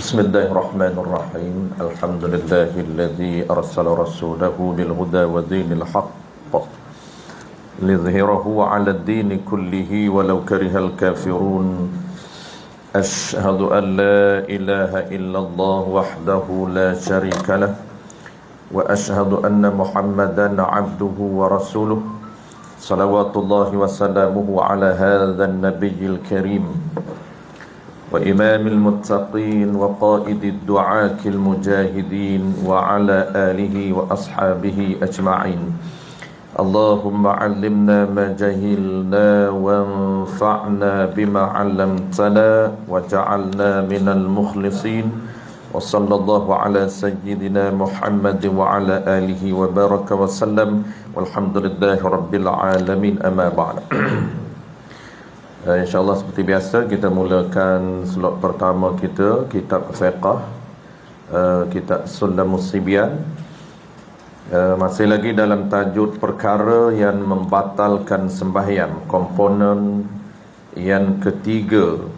Bismillahirrahmanirrahim. Alhamdulillahilladzi arsala rasulahu bil huda wa dinil haqq lidhhirahu 'ala ad-din kullihi walau karihal kafirun. Asyhadu an la ilaha illallah wahdahu la syarika lah wa asyhadu anna Muhammadan 'abduhu wa rasuluh. Salawatullahi wa salamuhu 'ala hadzal nabiyil karim وإمام المتقين وقائد الدعاة المجاهدين وعلى آله وأصحابه أجمعين. اللهم علمنا ما جهلنا وانفعنا بما علمتنا وجعلنا من المخلصين. وصلى الله على سيدنا محمد وعلى آله وبارك وسلم والحمد لله رب العالمين. أما بعد. InsyaAllah seperti biasa kita mulakan slot pertama kita, kitab fiqh, kitab Sulamus Sibyan. Masih lagi dalam tajuk perkara yang membatalkan sembahyang. Komponen yang ketiga,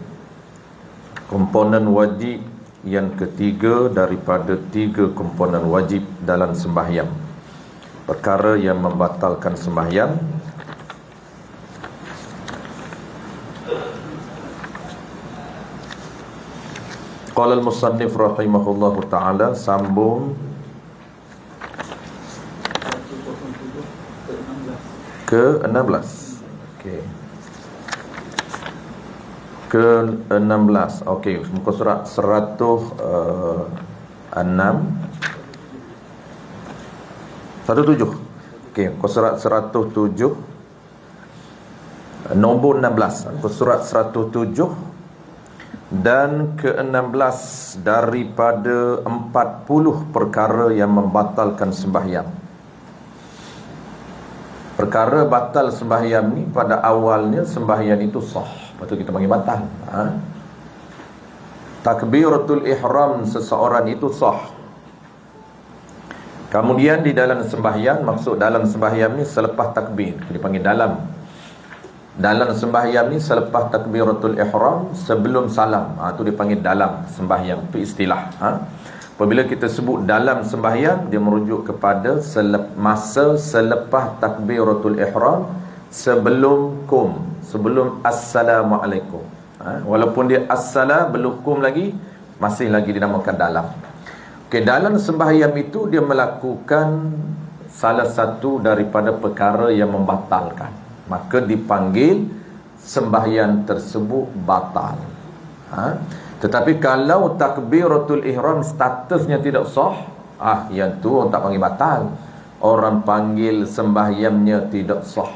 komponen wajib yang ketiga daripada 3 komponen wajib dalam sembahyang. Perkara yang membatalkan sembahyang. Qala al-musannif rahimahullahu ta'ala, sambung ke-16. Okey. Ke-16. Okey, muka surat 106 17. Okey, muka surat 107 nombor 16. Muka surat 107 dan ke-16 daripada 40 perkara yang membatalkan sembahyang. Perkara batal sembahyang ni pada awalnya sembahyang itu sah, lepas tu kita panggil batal. Takbiratul ihram seseorang itu sah. Kemudian di dalam sembahyang, maksud dalam sembahyang ni selepas takbir, dipanggil dalam sembahyang ni selepas takbiratul ihram, sebelum salam, tu dipanggil dalam sembahyang, itu istilah. Apabila kita sebut dalam sembahyang, dia merujuk kepada masa selepas takbiratul ihram, sebelum assalamualaikum. Walaupun dia assalam belum kum lagi, masih lagi dinamakan dalam. Okey, dalam sembahyang itu dia melakukan salah satu daripada perkara yang membatalkan, maka dipanggil sembahyang tersebut batal. Tetapi kalau takbiratul ihram statusnya tidak sah, yang tu orang tak panggil batal, orang panggil sembahyangnya tidak sah.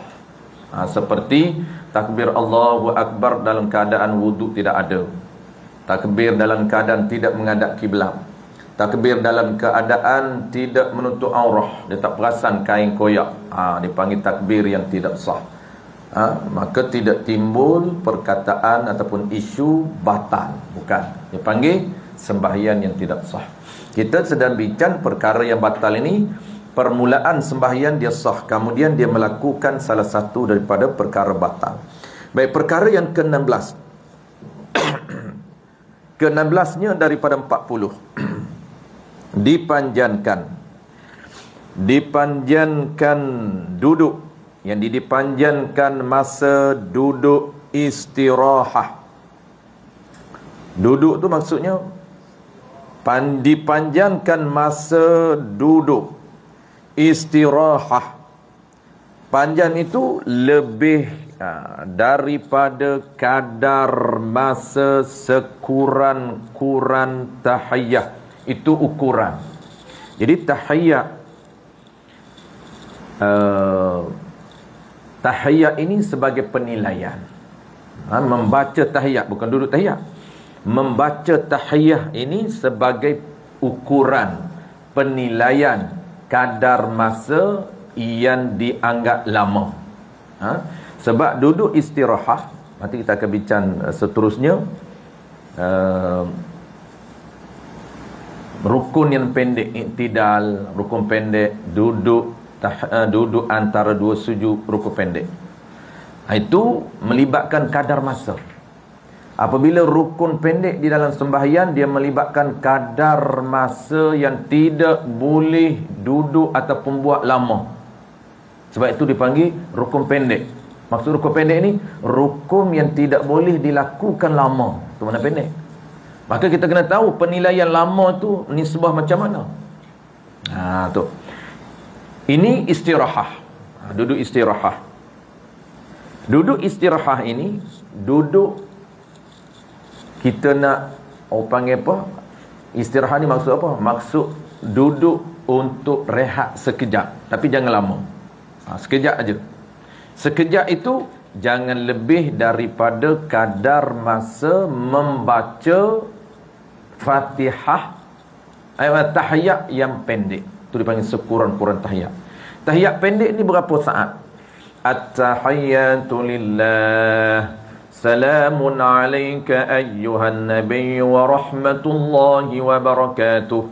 Seperti takbir Allahu Akbar dalam keadaan wuduk tidak ada, takbir dalam keadaan tidak menghadap kiblat, takbir dalam keadaan tidak menutup aurah, dia tak perasan kain koyak, dipanggil takbir yang tidak sah. Maka tidak timbul perkataan ataupun isu batal, bukan, dia panggil sembahyang yang tidak sah. Kita sedang bincang perkara yang batal ini. Permulaan sembahyang dia sah, kemudian dia melakukan salah satu daripada perkara batal. Baik, perkara yang ke-16 ke-16-nya daripada 40 dipanjangkan duduk, yang dipanjangkan masa duduk istirahah. Duduk tu maksudnya dipanjangkan masa duduk istirahah. Panjang itu lebih daripada kadar masa sekurang-kurang tahiyyah. Itu ukuran. Jadi tahiyyah ini sebagai penilaian. Membaca tahiyyah, bukan duduk tahiyyah. Membaca tahiyyah ini sebagai ukuran penilaian kadar masa yang dianggap lama. Sebab duduk istirahah, nanti kita akan bincang seterusnya, rukun yang pendek iktidal, rukun pendek, duduk antara 2 sujud, rukun pendek. Itu melibatkan kadar masa. Apabila rukun pendek di dalam sembahyang, dia melibatkan kadar masa yang tidak boleh duduk ataupun buat lama. Sebab itu dipanggil rukun pendek. Maksud rukun pendek ni, rukun yang tidak boleh dilakukan lama. Itu mana pendek. Maka kita kena tahu penilaian lama tu nisbah macam mana. Tu. Ini istirahah. Duduk istirahah. Duduk istirahah ini, duduk kita nak, orang panggil apa? Istirahat ni maksud apa? Maksud duduk untuk rehat sekejap. Tapi jangan lama. Sekejap aja. Sekejap itu jangan lebih daripada kadar masa membaca Fatihah, tahiyat yang pendek. Itu dipanggil sekurang-kurang tahiyat. Tahiyat pendek ni berapa saat? At-tahiyyatu lillah. Salamun alayka ayyuhan nabiy wa rahmatullahi wa barakatuh.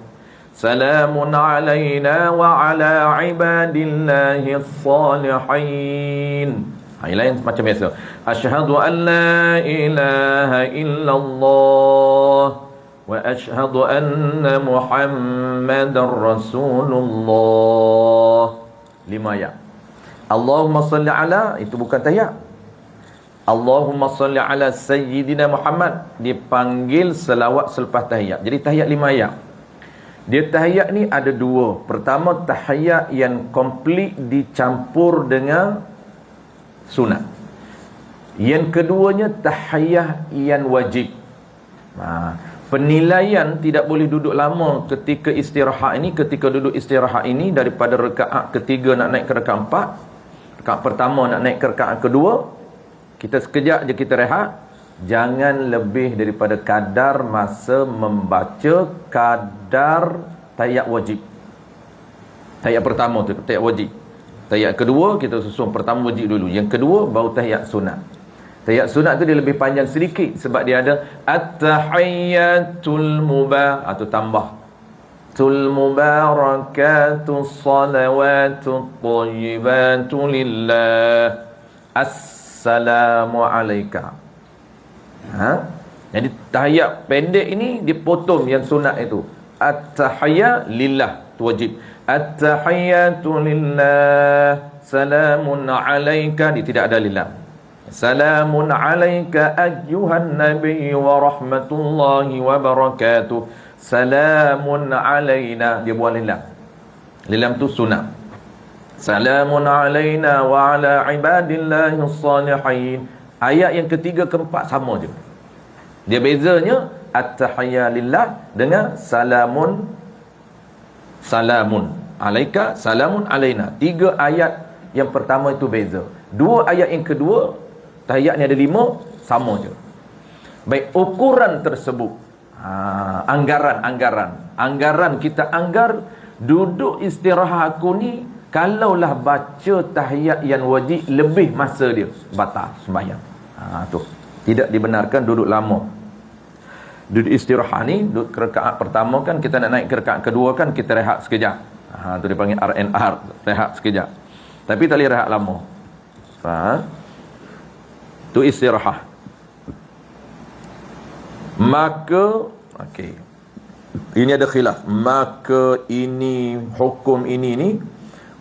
Salamun alayna wa ala ibadillahi as-salihin. Yang lain macam biasa. Asyhadu an la ilaha illallah wa asyhadu anna Muhammadar Rasulullah. 5 ayat. Allahumma salli ala, itu bukan tahiyat. Allahumma salli ala Sayyidina Muhammad, dipanggil selawat selepas tahiyat. Jadi tahiyat 5 ayat. Dia tahiyat ni ada 2. Pertama, tahiyat yang komplit dicampur dengan sunat. Yang keduanya, tahiyat yang wajib. Penilaian tidak boleh duduk lama ketika istirahat ini. Ketika duduk istirahat ini, daripada rakaat ketiga nak naik ke rakaat 4, rakaat pertama nak naik ke rakaat kedua, kita sekejap je kita rehat. Jangan lebih daripada kadar masa membaca kadar tahiyat wajib. Tahiyat pertama tu tahiyat wajib. Tahiyat kedua kita susun pertama wajib dulu. Yang kedua baru tahiyat sunat. Tahiyat sunat tu dia lebih panjang sedikit sebab dia ada at-tahiyyatul atau tambah. Tul mubarakatus salawatut thayyibatu lillah. Assalamu alayka. Jadi tahiyat pendek ini dipotong yang sunat itu. At-tahiyyat lillah, itu wajib. At-tahiyyatu lillah. Salamun alayka, dia tidak ada lillah. Salamun alayka ayyuhan nabiy wa rahmatullahi wa barakatuh. Salamun alayna, dia buat lillah. Lillah itu sunat. Salamun alayna wa ala ibadillahi salihin. Ayat yang ketiga keempat sama je. Dia bezanya at-tahiyya lillah dengan salamun alayka, salamun alayna. 3 ayat yang pertama itu beza. 2 ayat yang kedua, tahiyat ni ada 5, sama je. Baik, ukuran tersebut, anggaran kita anggar duduk istirahat aku ni, kalaulah baca tahiyat yang wajib lebih masa dia, batal sembahyang. Tu tidak dibenarkan duduk lama. Duduk istirahat ni, duduk ke rakaat pertama kan, kita nak naik ke rakaat kedua kan, kita rehat sekejap. Tu dipanggil RNR, rehat sekejap. Tapi tak boleh rehat lama. Tu istirahat. Maka ini ada khilaf. Maka ini hukum ini ni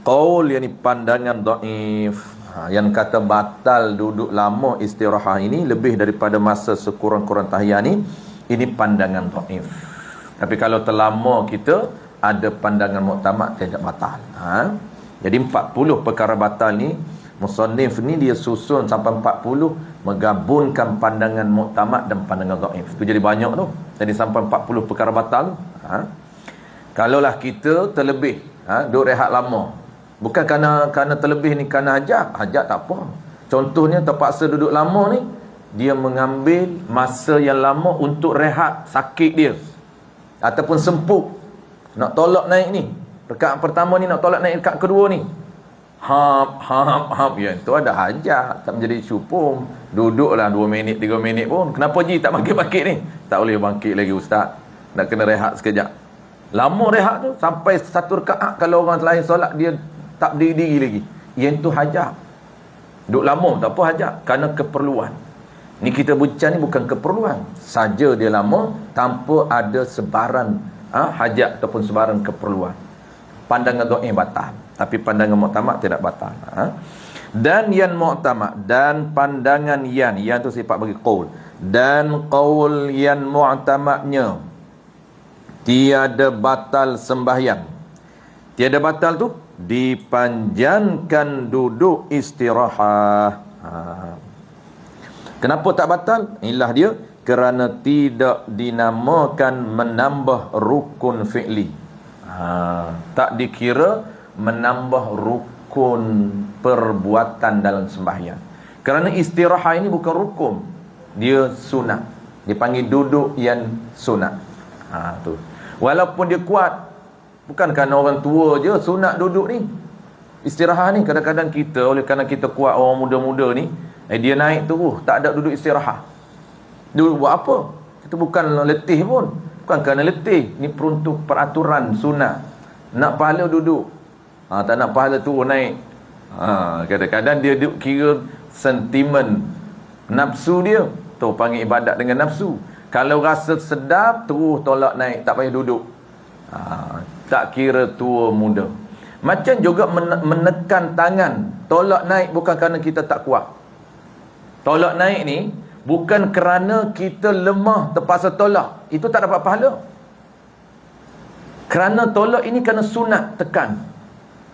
qaul, yakni pandangan dhaif. Yang kata batal duduk lama istirahat ini lebih daripada masa sekurang-kurang tahiyat ni, ini pandangan dhaif. Tapi kalau terlama kita, ada pandangan muktamad tidak batal. Jadi 40 perkara batal ni, musannif ni dia susun sampai 40, menggabungkan pandangan muktamad dan pandangan dhaif. Itu jadi banyak tu. Jadi sampai 40 perkara batal. Kalaulah kita terlebih duduk rehat lama, bukan kerana terlebih ni kerana hajat tak apa. Contohnya terpaksa duduk lama ni, dia mengambil masa yang lama untuk rehat sakit dia, ataupun semput nak tolak naik ni, rakaat pertama ni nak tolak naik rakaat kedua ni, ya, itu ada hajat, tak menjadi syupung. Duduklah 2 minit 3 minit pun, kenapa ji tak bangkit-bangkit ni? Tak boleh bangkit lagi ustaz, nak kena rehat sekejap. Lama rehat tu sampai 1 rakaat, kalau orang lain solat dia tak berdiri lagi, yang tu hajat. Duduk lama tak apa hajat, kerana keperluan. Ni kita bincang ni bukan keperluan. Saja dia lama tanpa ada sebaran hajat ataupun sebaran keperluan. Pandangan dhaif batal, tapi pandangan muktamad tidak batal. Dan yan muktamad, dan pandangan yan tu sifat bagi qaul. Dan qaul yan muktamadnya tiada batal sembahyang. Tiada batal tu dipanjangkan duduk istirahat. Kenapa tak batal? Inilah dia, kerana tidak dinamakan menambah rukun fi'li. Tak dikira menambah rukun perbuatan dalam sembahyang. Kerana istirahat ini bukan rukun, dia sunat. Dia panggil duduk yang sunat. Tu. Walaupun dia kuat, bukan kerana orang tua je sunat duduk ni. Istirahat ni kadang-kadang kita, oleh kerana kita kuat, orang muda-muda ni, dia naik terus, tak ada duduk istirahat. Duduk buat apa? Kita bukan letih pun. Bukan kerana letih. Ni peruntuk peraturan sunat. Nak pahala duduk. Tak nak pahala turun naik. Kadang-kadang dia duduk kira sentimen nafsu dia. Tu panggil ibadat dengan nafsu. Kalau rasa sedap, terus tolak naik. Tak payah duduk. Tak kira tua muda. Macam juga menekan tangan. Tolak naik bukan kerana kita tak kuat. Tolak naik ni bukan kerana kita lemah terpaksa tolak. Itu tak dapat pahala. Kerana tolak ini kerana sunat tekan.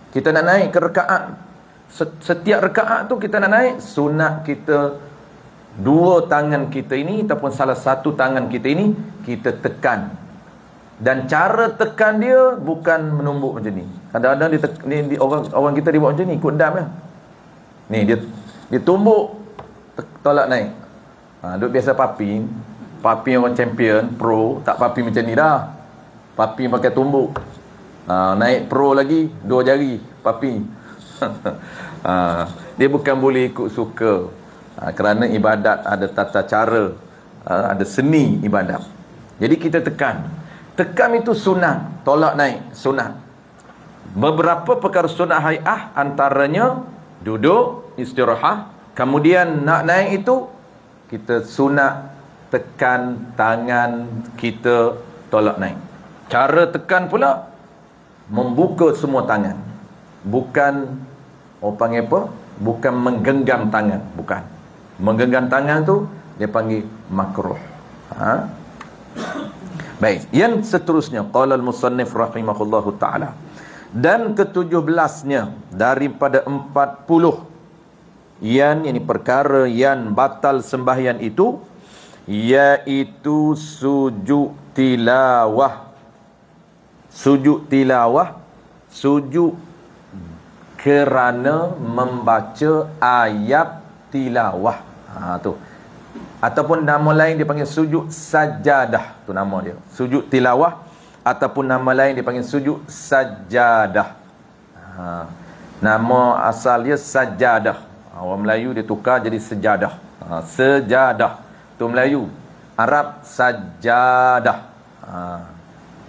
Kita nak naik ke rakaat. Setiap rakaat tu kita nak naik, sunat kita dua tangan kita ini ataupun salah satu tangan kita ini kita tekan. Dan cara tekan dia bukan menumbuk macam ni. Kadang-kadang orang kita dia buat macam ni, ikut dam kan. Ni dia tumbuk, tolak naik. Duk biasa papi orang champion pro, tak papi macam ni dah. Papi pakai tumbuk. Naik pro lagi, dua jari papi. Dia bukan boleh ikut suka. Kerana ibadat ada tata cara, ada seni ibadat. Jadi kita tekan. Tekan itu sunat, tolak naik sunat. Beberapa perkara sunat hai'ah, antaranya duduk istirahat. Kemudian nak naik itu kita sunat tekan tangan kita tolak naik. Cara tekan pula membuka semua tangan. Bukan orang panggil apa? Bukan menggenggam tangan, bukan. Menggenggam tangan tu dia panggil makruh. Baik, yang seterusnya qala al-musannif rahimahullahu taala. Dan ke-17-nya daripada 40 ini perkara yang batal sembahyang itu, iaitu sujud tilawah. Sujud tilawah, sujud kerana membaca ayat tilawah. Tu. Ataupun nama lain dia panggil sujud sajadah. Tu nama dia. Sujud tilawah ataupun nama lain dia panggil sujud sajadah. Nama asal dia sajadah. Orang Melayu dia tukar jadi sejadah. Sejadah. Tu Melayu. Arab sajadah.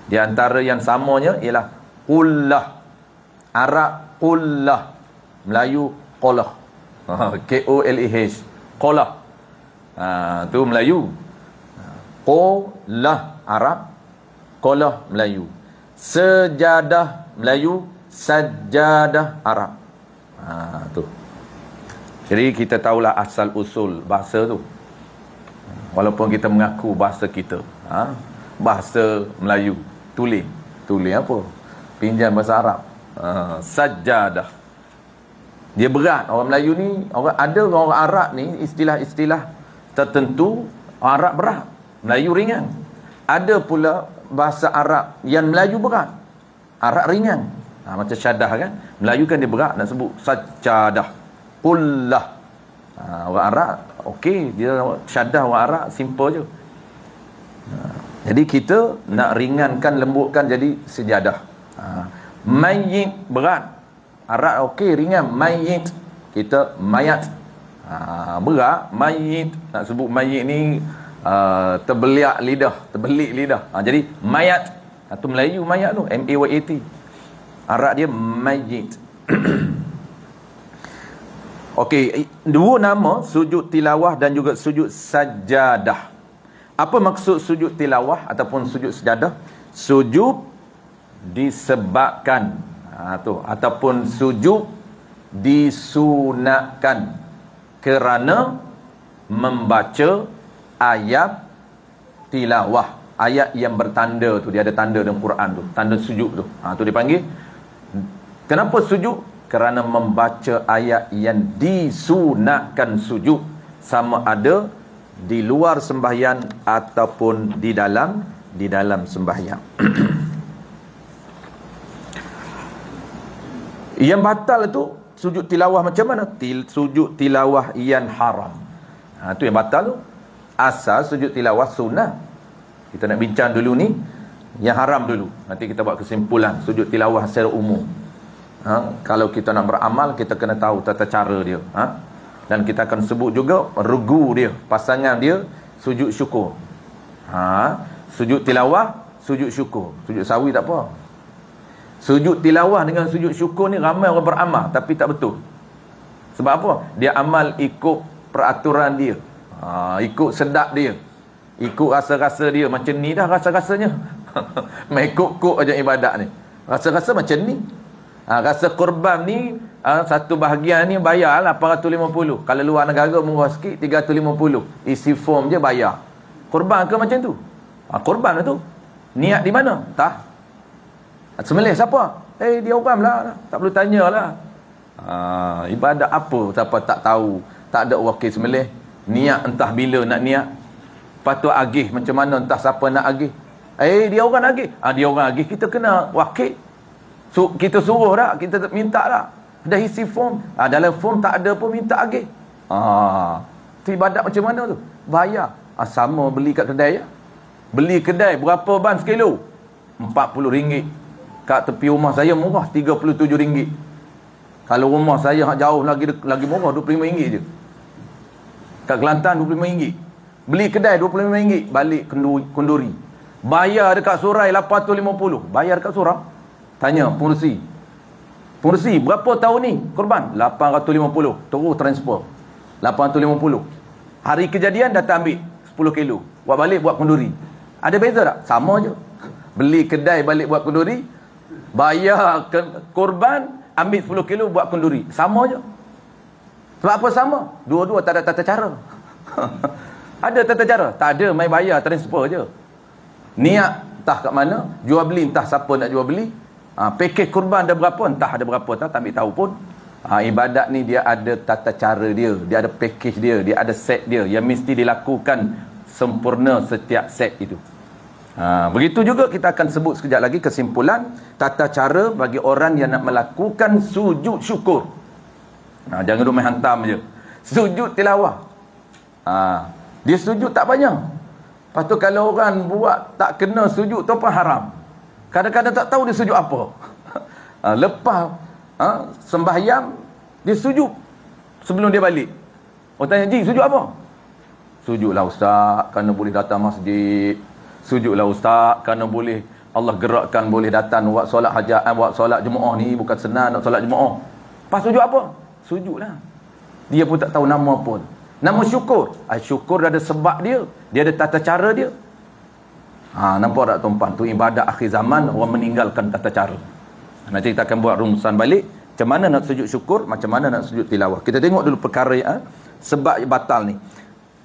Di antara yang samanya ialah qullah. Arab qullah. Melayu qolah. K-O-L-E-H. Qolah. Tu Melayu. Qolah Arab, qolah Melayu. Sejadah Melayu, sajadah Arab. Tu. Jadi kita tahulah asal usul bahasa tu. Walaupun kita mengaku bahasa kita, bahasa Melayu, tulis apa? Pinjam bahasa Arab. Sajadah. Dia berat. Orang Melayu ni, orang Arab ni istilah-istilah tertentu Arab berat, Melayu ringan. Ada pula bahasa Arab yang Melayu berat, Arab ringan. Macam syadah kan, Melayu kan dia berat, nak sebut sajadah, qullah. Orang Arab okey, dia syadah orang Arab simple je. Jadi kita nak ringankan, lembutkan jadi sejadah. Mayyit berat, Arab okey ringan, mayyit. Kita mayat. Berat, mayit. Nak sebut mayit ni terbelik lidah. Jadi mayat. Itu Melayu mayat tu, M-A-Y-A-T. Arab dia mayit. Okey, dua nama, sujud tilawah dan juga sujud sajadah. Apa maksud sujud tilawah ataupun sujud sajadah? Sujud disebabkan ataupun sujud disunatkan kerana membaca ayat tilawah, ayat yang bertanda tu, dia ada tanda dalam Quran tu, tanda sujud tu. Tu dipanggil. Kenapa sujud? Kerana membaca ayat yang disunatkan sujud, sama ada di luar sembahyang ataupun di dalam sembahyang. Yang batal tu sujud tilawah macam mana? Sujud tilawah yang haram. Tu yang batal tu. Asal sujud tilawah sunnah. Kita nak bincang dulu ni yang haram dulu. Nanti kita buat kesimpulan sujud tilawah secara umum. Kalau kita nak beramal, kita kena tahu tata cara dia. Dan kita akan sebut juga regu dia, pasangan dia, sujud syukur. Sujud tilawah, sujud syukur. Sujud sawi tak apa. Sujud tilawah dengan sujud syukur ni ramai orang beramal, tapi tak betul. Sebab apa? Dia amal ikut peraturan dia, ikut sedap dia, ikut rasa-rasa dia. Macam ni dah rasa-rasanya. Main ikut-ikut aja ibadat ni. Rasa-rasa macam ni. Rasa korban ni, satu bahagian ni bayar 850. Kalau luar negara murah sikit 350. Isi form je bayar. Korban ke macam tu? Korban lah tu. Niat di mana? Tak. Sembelih siapa? Dia orang lah. Tak perlu tanya lah. Ibadat apa? Siapa tak tahu. Tak ada wakil sembelih. Niat entah bila nak niat. Patut agih macam mana, entah siapa nak agih. Dia orang agih. Dia orang agih, kita kena wakil. Kita suruh tak? Kita minta tak? Dah isi form. Dalam form tak ada pun minta agih. Tu ibadat macam mana tu? Bayar. Sama beli kat kedai ya. Beli kedai berapa ban sekilo? RM40. Kat tepi rumah saya murah RM37. Kalau rumah saya jauh lagi murah RM25 je. Kat Kelantan RM25. Beli kedai RM25, balik kenduri. Bayar dekat Surai RM850. Bayar dekat Surau. Tanya pengurusi. Pengurusi berapa tahun ni korban? RM850. Terus transfer RM850. Hari kejadian datang ambil 10 kilo. Buat balik buat kenduri. Ada beza tak? Sama je. Beli kedai balik buat kenduri, bayar korban, ambil 10 kilo buat kenduri. Sama je. Sebab apa sama? Dua-dua tak ada tata cara. Ada tata cara? Tak ada, main bayar transfer je. Niat entah kat mana, jual beli entah siapa nak jual beli. Pakej korban ada berapa, entah ada berapa, tak ambil tahu pun. Ibadat ni dia ada tata cara dia, dia ada pakej dia, dia ada set dia yang mesti dilakukan sempurna setiap set itu. Begitu juga kita akan sebut sekejap lagi kesimpulan tata cara bagi orang yang nak melakukan sujud syukur. Jangan duduk main hantam je. Sujud tilawah, dia sujud tak banyak. Lepas tu kalau orang buat tak kena sujud tu pun haram. Kadang-kadang tak tahu dia sujud apa. Lepas sembahyang dia sujud sebelum dia balik. Orang tanya, "Ji, sujud apa?" "Sujudlah ustaz kerana boleh datang masjid. Sujudlah ustaz kerana boleh Allah gerakkan boleh datang buat solat hajat, buat solat Jumaat ni bukan senang nak solat Jumaat." Pas sujud apa? Sujudlah. Dia pun tak tahu nama pun. Nama syukur. Syukur ada sebab dia. Dia ada tata cara dia. Nampak tak tuan-puan? Tu ibadat akhir zaman, orang meninggalkan tata cara. Nanti kita akan buat rumusan balik. Macam mana nak sujud syukur, macam mana nak sujud tilawah. Kita tengok dulu perkara sebab batal ni.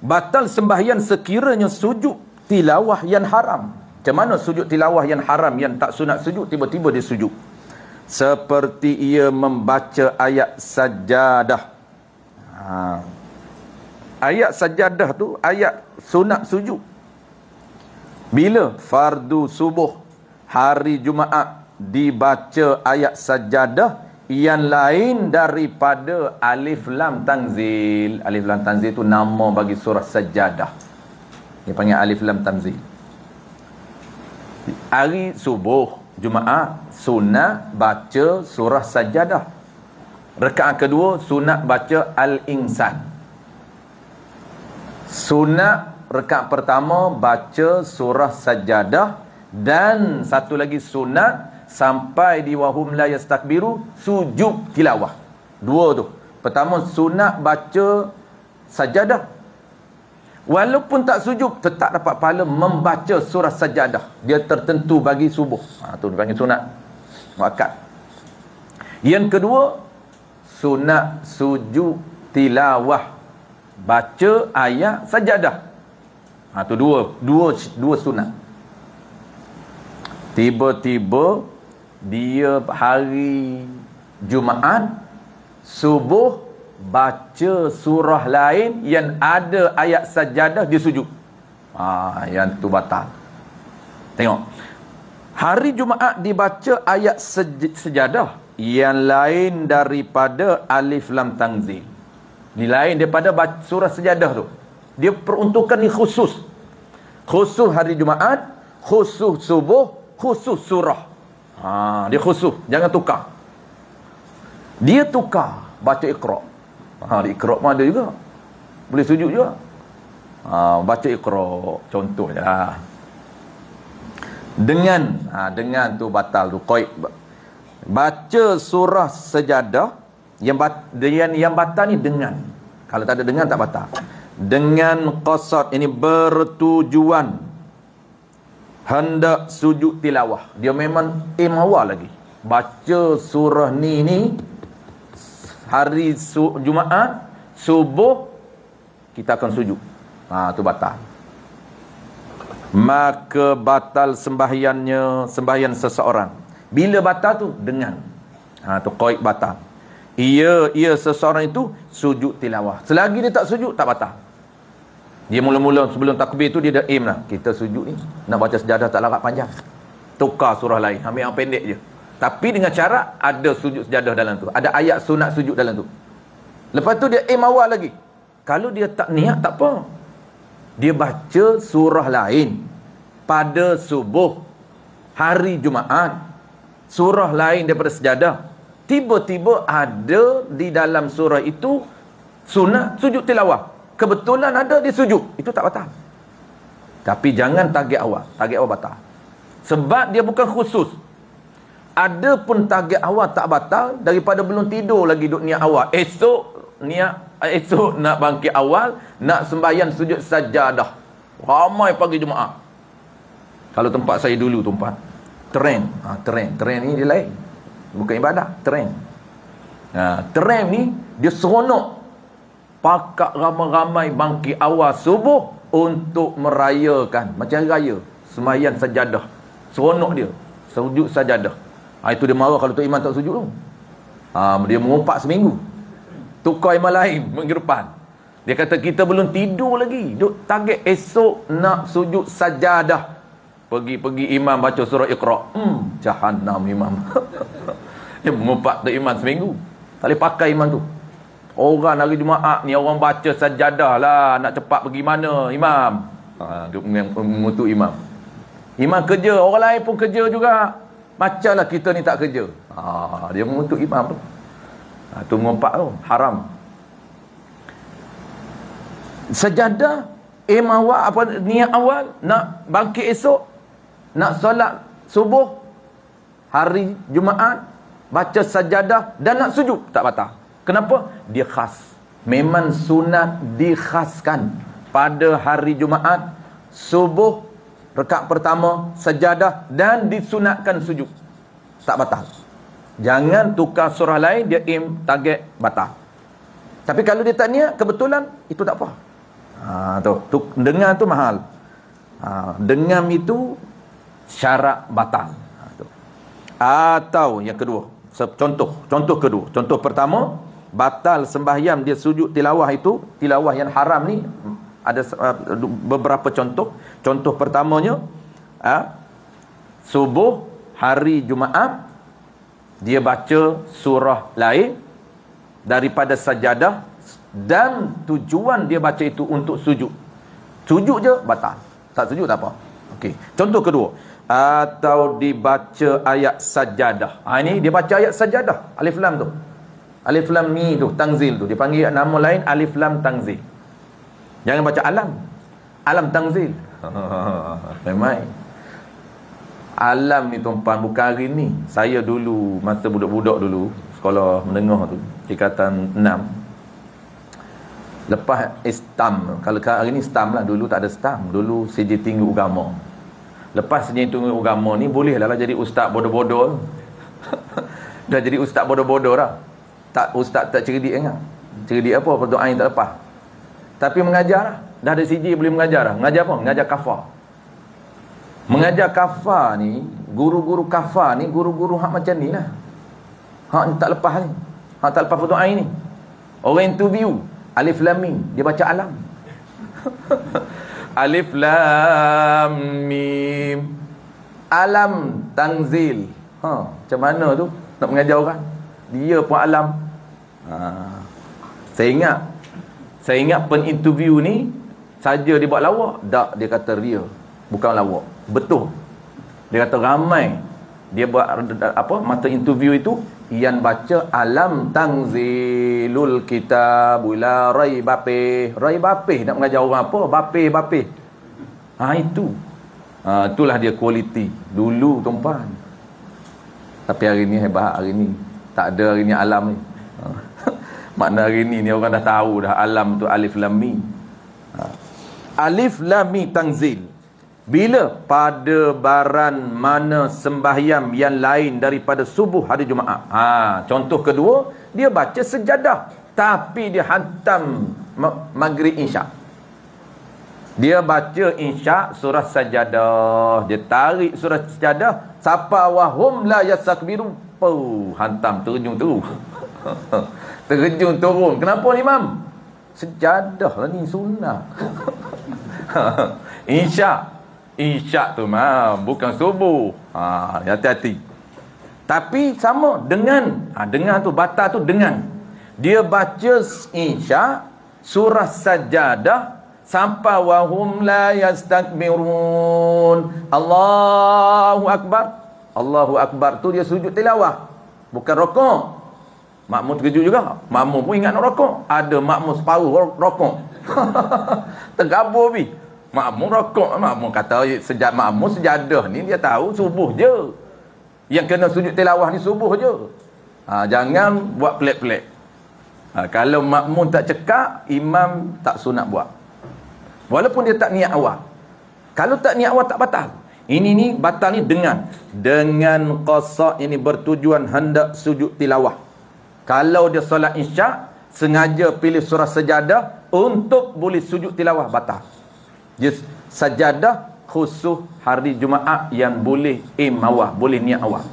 Batal sembahyang sekiranya sujud tilawah yang haram. Macam mana sujud tilawah yang haram, yang tak sunat sujud, tiba-tiba dia sujud? Seperti ia membaca ayat sajadah. Ayat sajadah tu ayat sunat sujud. Bila fardu subuh hari Jumaat dibaca ayat sajadah yang lain daripada alif lam tanzil. Alif lam tanzil tu nama bagi surah sajadah. Dia panggil alif lam tanzil. Hari subuh Jumaat sunat baca surah sajadah. Rakaat kedua sunat baca Al-Insan. Sunat rakaat pertama baca surah sajadah, dan satu lagi sunat sampai di wahum la yastakbiru sujud tilawah. Dua tu. Pertama, sunat baca sajadah. Walaupun tak sujud, tetap dapat pahala membaca surah sajadah. Dia tertentu bagi subuh. Tu dipanggil sunat muakkad. Yang kedua, sunat sujud tilawah, baca ayat sajadah. Tu dua sunat. Tiba-tiba dia hari Jumaat subuh baca surah lain yang ada ayat sajadah, dia sujud. Yang tu batal. Tengok, hari Jumaat dibaca ayat sejadah yang lain daripada alif lam tanzil. Ni lain daripada surah sejadah tu. Dia peruntukan ni khusus. Khusus hari Jumaat, khusus subuh, khusus surah. Dia khusus, jangan tukar. Dia tukar baca Iqra. Di Iqra pun ada juga, boleh sujud juga. Baca Iqra contohnya lah. Dengan tu batal tu qaid. Baca surah sejadah yang batal ni dengan. Kalau tak ada dengan tak batal. Dengan qasad, ini bertujuan hendak sujud tilawah. Dia memang awal lagi baca surah ni hari Jumaat subuh kita akan sujud. Tu batal. Maka batal sembahyang seseorang. Bila batal tu? Dengan. Tu qaid batal. Ia seseorang itu sujud tilawah. Selagi dia tak sujud, tak batal. Dia mula-mula sebelum takbir tu dia dah aim lah, kita sujud ni nak baca sejadah tak larat panjang, tukar surah lain, ambil yang pendek je. Tapi dengan cara ada sujud sejadah dalam tu, ada ayat sunat sujud dalam tu. Lepas tu dia aim awal lagi. Kalau dia tak niat, tak apa, dia baca surah lain pada subuh hari Jumaat, surah lain daripada sejadah. Tiba-tiba ada di dalam surah itu sunat sujud tilawah, kebetulan ada dia sujud, itu tak batal. Tapi jangan target awal batal. Sebab dia bukan khusus. Ada pun target awal tak batal, daripada belum tidur lagi duk niat awal. Esok nak bangkit awal, nak sembahyang sujud sajadah. Ramai pagi Jumaat. Kalau tempat saya dulu tempat trend. Trend ni dia lain. Bukan ibadah, trend. Trend ni dia seronok. Pakak ramai-ramai bangkit awal subuh untuk merayakan macam raya sembahyang sajadah. Seronok dia sujud sajadah. Itu dia marah kalau tu imam tak sujud tu. Dia mengumpat seminggu, tukar imam lain minggu depan. Dia kata kita belum tidur lagi, duk target esok nak sujud sajadah. Pergi imam baca surah Iqra, jahanam imam. Dia mengumpat tu imam seminggu, tak boleh pakai imam tu. Orang hari Jumaat ni orang baca sajadah lah, nak cepat pergi mana imam? Dia mengutuk imam. Imam kerja, orang lain pun kerja juga. Macamlah kita ni tak kerja. Dia mengutuk imam tu. Tu mengumpat tu, haram. Sejadah, awal, niat awal, nak bangkit esok, nak solat subuh hari Jumaat, baca sajadah dan nak sujud, tak batal. Kenapa? Dia khas. Memang sunat dikhaskan pada hari Jumaat, subuh, rakaat pertama, sajadah dan disunatkan sujud. Tak batal. Jangan tukar surah lain, dia aim target batal. Tapi kalau dia tak niat, kebetulan, itu tak apa. Tu dengar tu mahal. Dengar itu syarat batal. Atau yang kedua, contoh kedua. Contoh pertama, batal sembahyang dia sujud tilawah itu, tilawah yang haram ni ada beberapa contoh. Contoh pertamanya, subuh hari Jumaat dia baca surah lain daripada sajadah dan tujuan dia baca itu untuk sujud. Sujud je batal, tak sujud tak apa. Okey. Contoh kedua, atau dibaca ayat sajadah. Ini dia baca ayat sajadah, alif lam tu. Alif lam ni tu, tanzil tu. Dia panggil nama lain alif lam tanzil. Jangan baca alam. Alam tanzil. Memang. Alam ni tuan-tuan bukan hari ni. Saya dulu, masa budak-budak dulu, sekolah menengah tu, tingkatan 6. Lepas STAM, kalau hari ni STAM lah, dulu tak ada STAM, dulu Sijil Tinggi Agama. Lepas Sijil Tinggi Agama ni boleh lah jadi ustaz bodoh-bodoh. Dah jadi ustaz bodoh-bodoh dah. Tak, ustaz tak cerdik ingat. Cerdik apa? Berdoa yang tak lepas. Tapi mengajar lah. Dah ada sijil boleh mengajar lah. Mengajar apa? Mengajar kafar. Mengajar kafar ni, guru-guru kafar ni, guru-guru hak macam ni lah. Hak ni tak lepas ni. Hak tak lepas berdoa ni. Orang interview Alif Lam Mim, dia baca alam. Alif Lam Mim, alam tanzil. Macam mana tu nak mengajar orang? Dia pun alam. Saya ingat peninterview ni saja dia buat lawak. Tak, dia kata dia bukan lawak, betul. Dia kata ramai dia buat apa mata interview itu yang baca alam tanzilul kitab la raibapih. Raibapih nak mengajar orang apa? Bapih. Itu. Itulah dia kualiti dulu tuan-puan. Tapi hari ni hebat, hari ni tak ada hari ni alam ni. Makna hari ni orang dah tahu dah alam tu Alif Lam Mim. Alif Lam Mim tanzil. Bila pada baran mana sembahyang yang lain daripada subuh hari Jumaat. Contoh kedua, dia baca sejadah tapi dia hantam maghrib isyak. Dia baca isyak surah sajadah, dia tarik surah sajadah, sapa wahum la yastakbiru. Hantam terjun terus. Terjun turun. Kenapa ni, Imam? Sejadah lah ni, sunnah. Isyak tu bukan subuh. Hati-hati. Tapi sama dengan dengan tu, batal tu dengan dia baca isyak surah sajadah sampai wahum la yastakbirun. Allahu akbar. Allahu akbar tu dia sujud tilawah, bukan rokok. Makmum terkejut juga. Makmum pun ingat nak rokok. Ada makmum separuh rokok. Tergabur bi. Makmum rokok. Makmum kata makmum sejadah ni dia tahu subuh je. Yang kena sujud tilawah ni subuh je. Jangan buat pelik-pelik. Kalau makmum tak cekak, imam tak sunat buat. Walaupun dia tak niat awal. Kalau tak niat awal tak batal. Ini ni batal ni dengan qasa, ini bertujuan hendak sujud tilawah. Kalau dia solat isyak sengaja pilih surah sajadah untuk boleh sujud tilawah, batal. Dia sajadah khusus hari Jumaat yang boleh awal, boleh niat awal.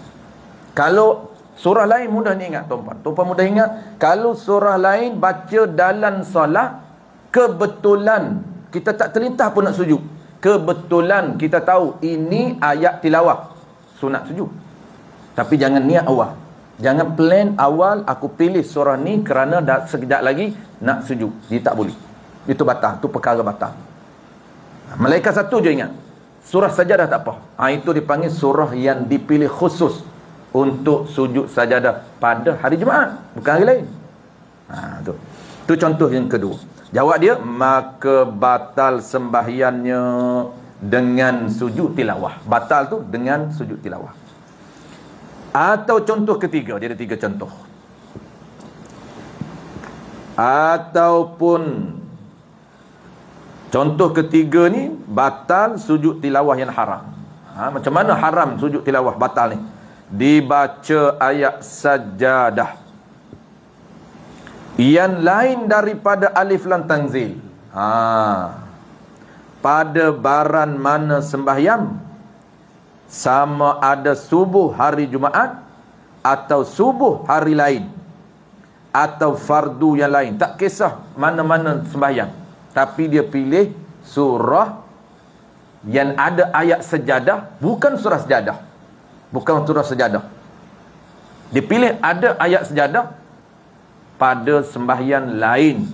Kalau surah lain mudah ni ingat tuan-tuan. Tuan-tuan mudah ingat, kalau surah lain baca dalam solat, kebetulan kita tak terlintas pun nak sujud. Kebetulan kita tahu ini ayat tilawah, sunat sujud. Tapi jangan niat awal. Jangan plan awal aku pilih surah ni kerana sekejap lagi nak sujud. Dia tak boleh. Itu batal, itu perkara batal. Malaikat satu je ingat. Surah sajadah tak apa. Itu dipanggil surah yang dipilih khusus untuk sujud sajadah pada hari Jumaat, bukan hari lain. Tu. Itu contoh yang kedua. Jawab dia, maka batal sembahyangnya dengan sujud tilawah. Batal tu dengan sujud tilawah. Atau contoh ketiga, jadi 3 contoh. Ataupun contoh ketiga ni batal sujud tilawah yang haram. Macam mana haram sujud tilawah batal ni? Dibaca ayat sajadah yang lain daripada alif lam tanzil. Pada baran mana sembahyang, sama ada subuh hari Jumaat atau subuh hari lain atau fardu yang lain, tak kisah mana-mana sembahyang, tapi dia pilih surah yang ada ayat sejadah, bukan surah sejadah, bukan surah sejadah. Dia pilih ada ayat sejadah pada sembahyang lain.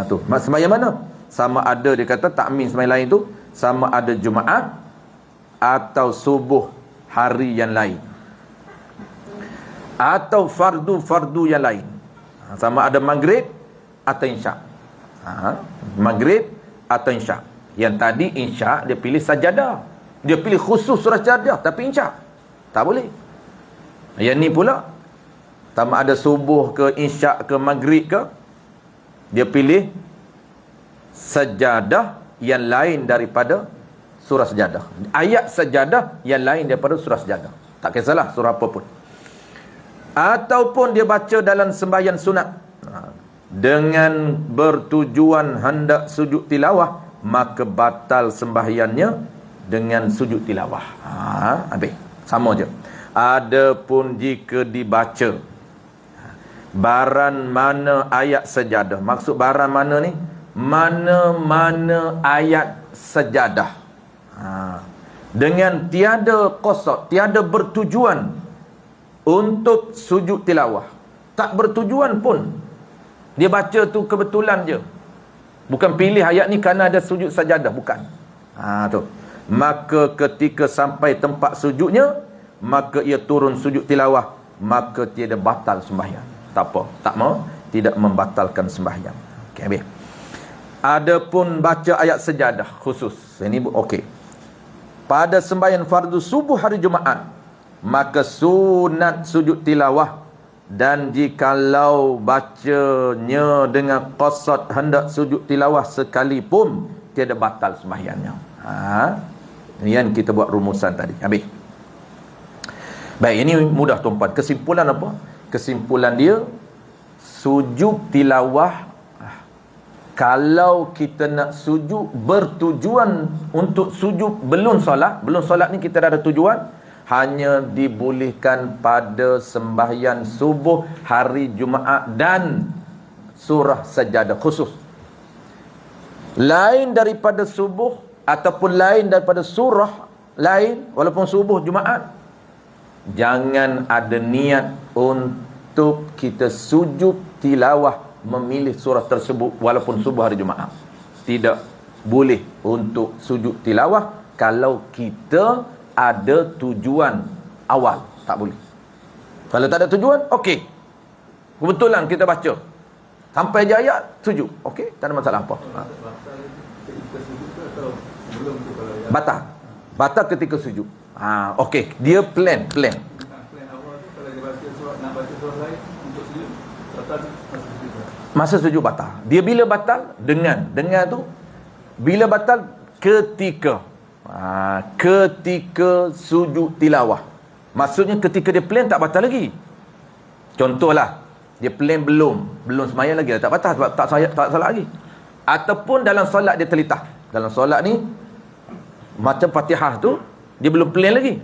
Tu sembahyang mana? Sama ada dia kata takmin sembahyang lain tu sama ada Jumaat atau subuh hari yang lain, atau fardu yang lain. Sama ada maghrib atau isyak. Maghrib atau isyak. Yang tadi isyak dia pilih sajadah, dia pilih khusus surah sajadah, tapi isyak tak boleh. Yang ni pula sama ada subuh ke, isyak ke, maghrib ke, dia pilih sajadah yang lain daripada surah sajadah, ayat sajadah yang lain daripada surah sajadah, tak kisahlah surah apa pun. Ataupun dia baca dalam sembahyang sunat dengan bertujuan hendak sujud tilawah, maka batal sembahyangnya dengan sujud tilawah. Habis, sama je. Adapun jika dibaca baran mana ayat sajadah, maksud baran mana ni, mana-mana ayat sajadah, dengan tiada qasad, tiada bertujuan untuk sujud tilawah, tak bertujuan pun, dia baca tu kebetulan je, bukan pilih ayat ni kerana ada sujud sajadah, bukan. Tu, maka ketika sampai tempat sujudnya, maka ia turun sujud tilawah, maka tiada batal sembahyang. Tak apa, tak mau, tidak membatalkan sembahyang. Okey, habis. Adapun baca ayat sajadah khusus, ini okey. Pada sembahyang fardu subuh hari Jumaat, maka sunat sujud tilawah, dan jikalau bacanya dengan qasad hendak sujud tilawah sekalipun, tiada batal sembahyangnya. Yang kita buat rumusan tadi. Habis. Baik, ini mudah tuan-puan. Kesimpulan apa? Kesimpulan dia, sujud tilawah, kalau kita nak sujud bertujuan untuk sujud belum solat ni kita dah ada tujuan, hanya dibolehkan pada sembahyang subuh hari Jumaat dan surah sajadah khusus. Lain daripada subuh ataupun lain daripada surah lain, walaupun subuh Jumaat, jangan ada niat untuk kita sujud tilawah memilih surah tersebut walaupun subuh hari Jumaat. Tidak boleh untuk sujud tilawah kalau kita ada tujuan awal, tak boleh. Kalau tak ada tujuan, okey, kebetulan kita baca sampai je ayat sujud, okey, tak ada masalah apa. Batal ketika sujud. Okey, dia plan masa sujud batal. Dia bila batal? Dengan tu bila batal? Ketika sujud tilawah. Maksudnya ketika dia plan tak batal lagi. Contohlah, dia plan belum sembahyang lagi, tak batal sebab tak solat lagi. Ataupun dalam solat dia terlitah. Dalam solat ni macam Fatihah tu dia belum plan lagi.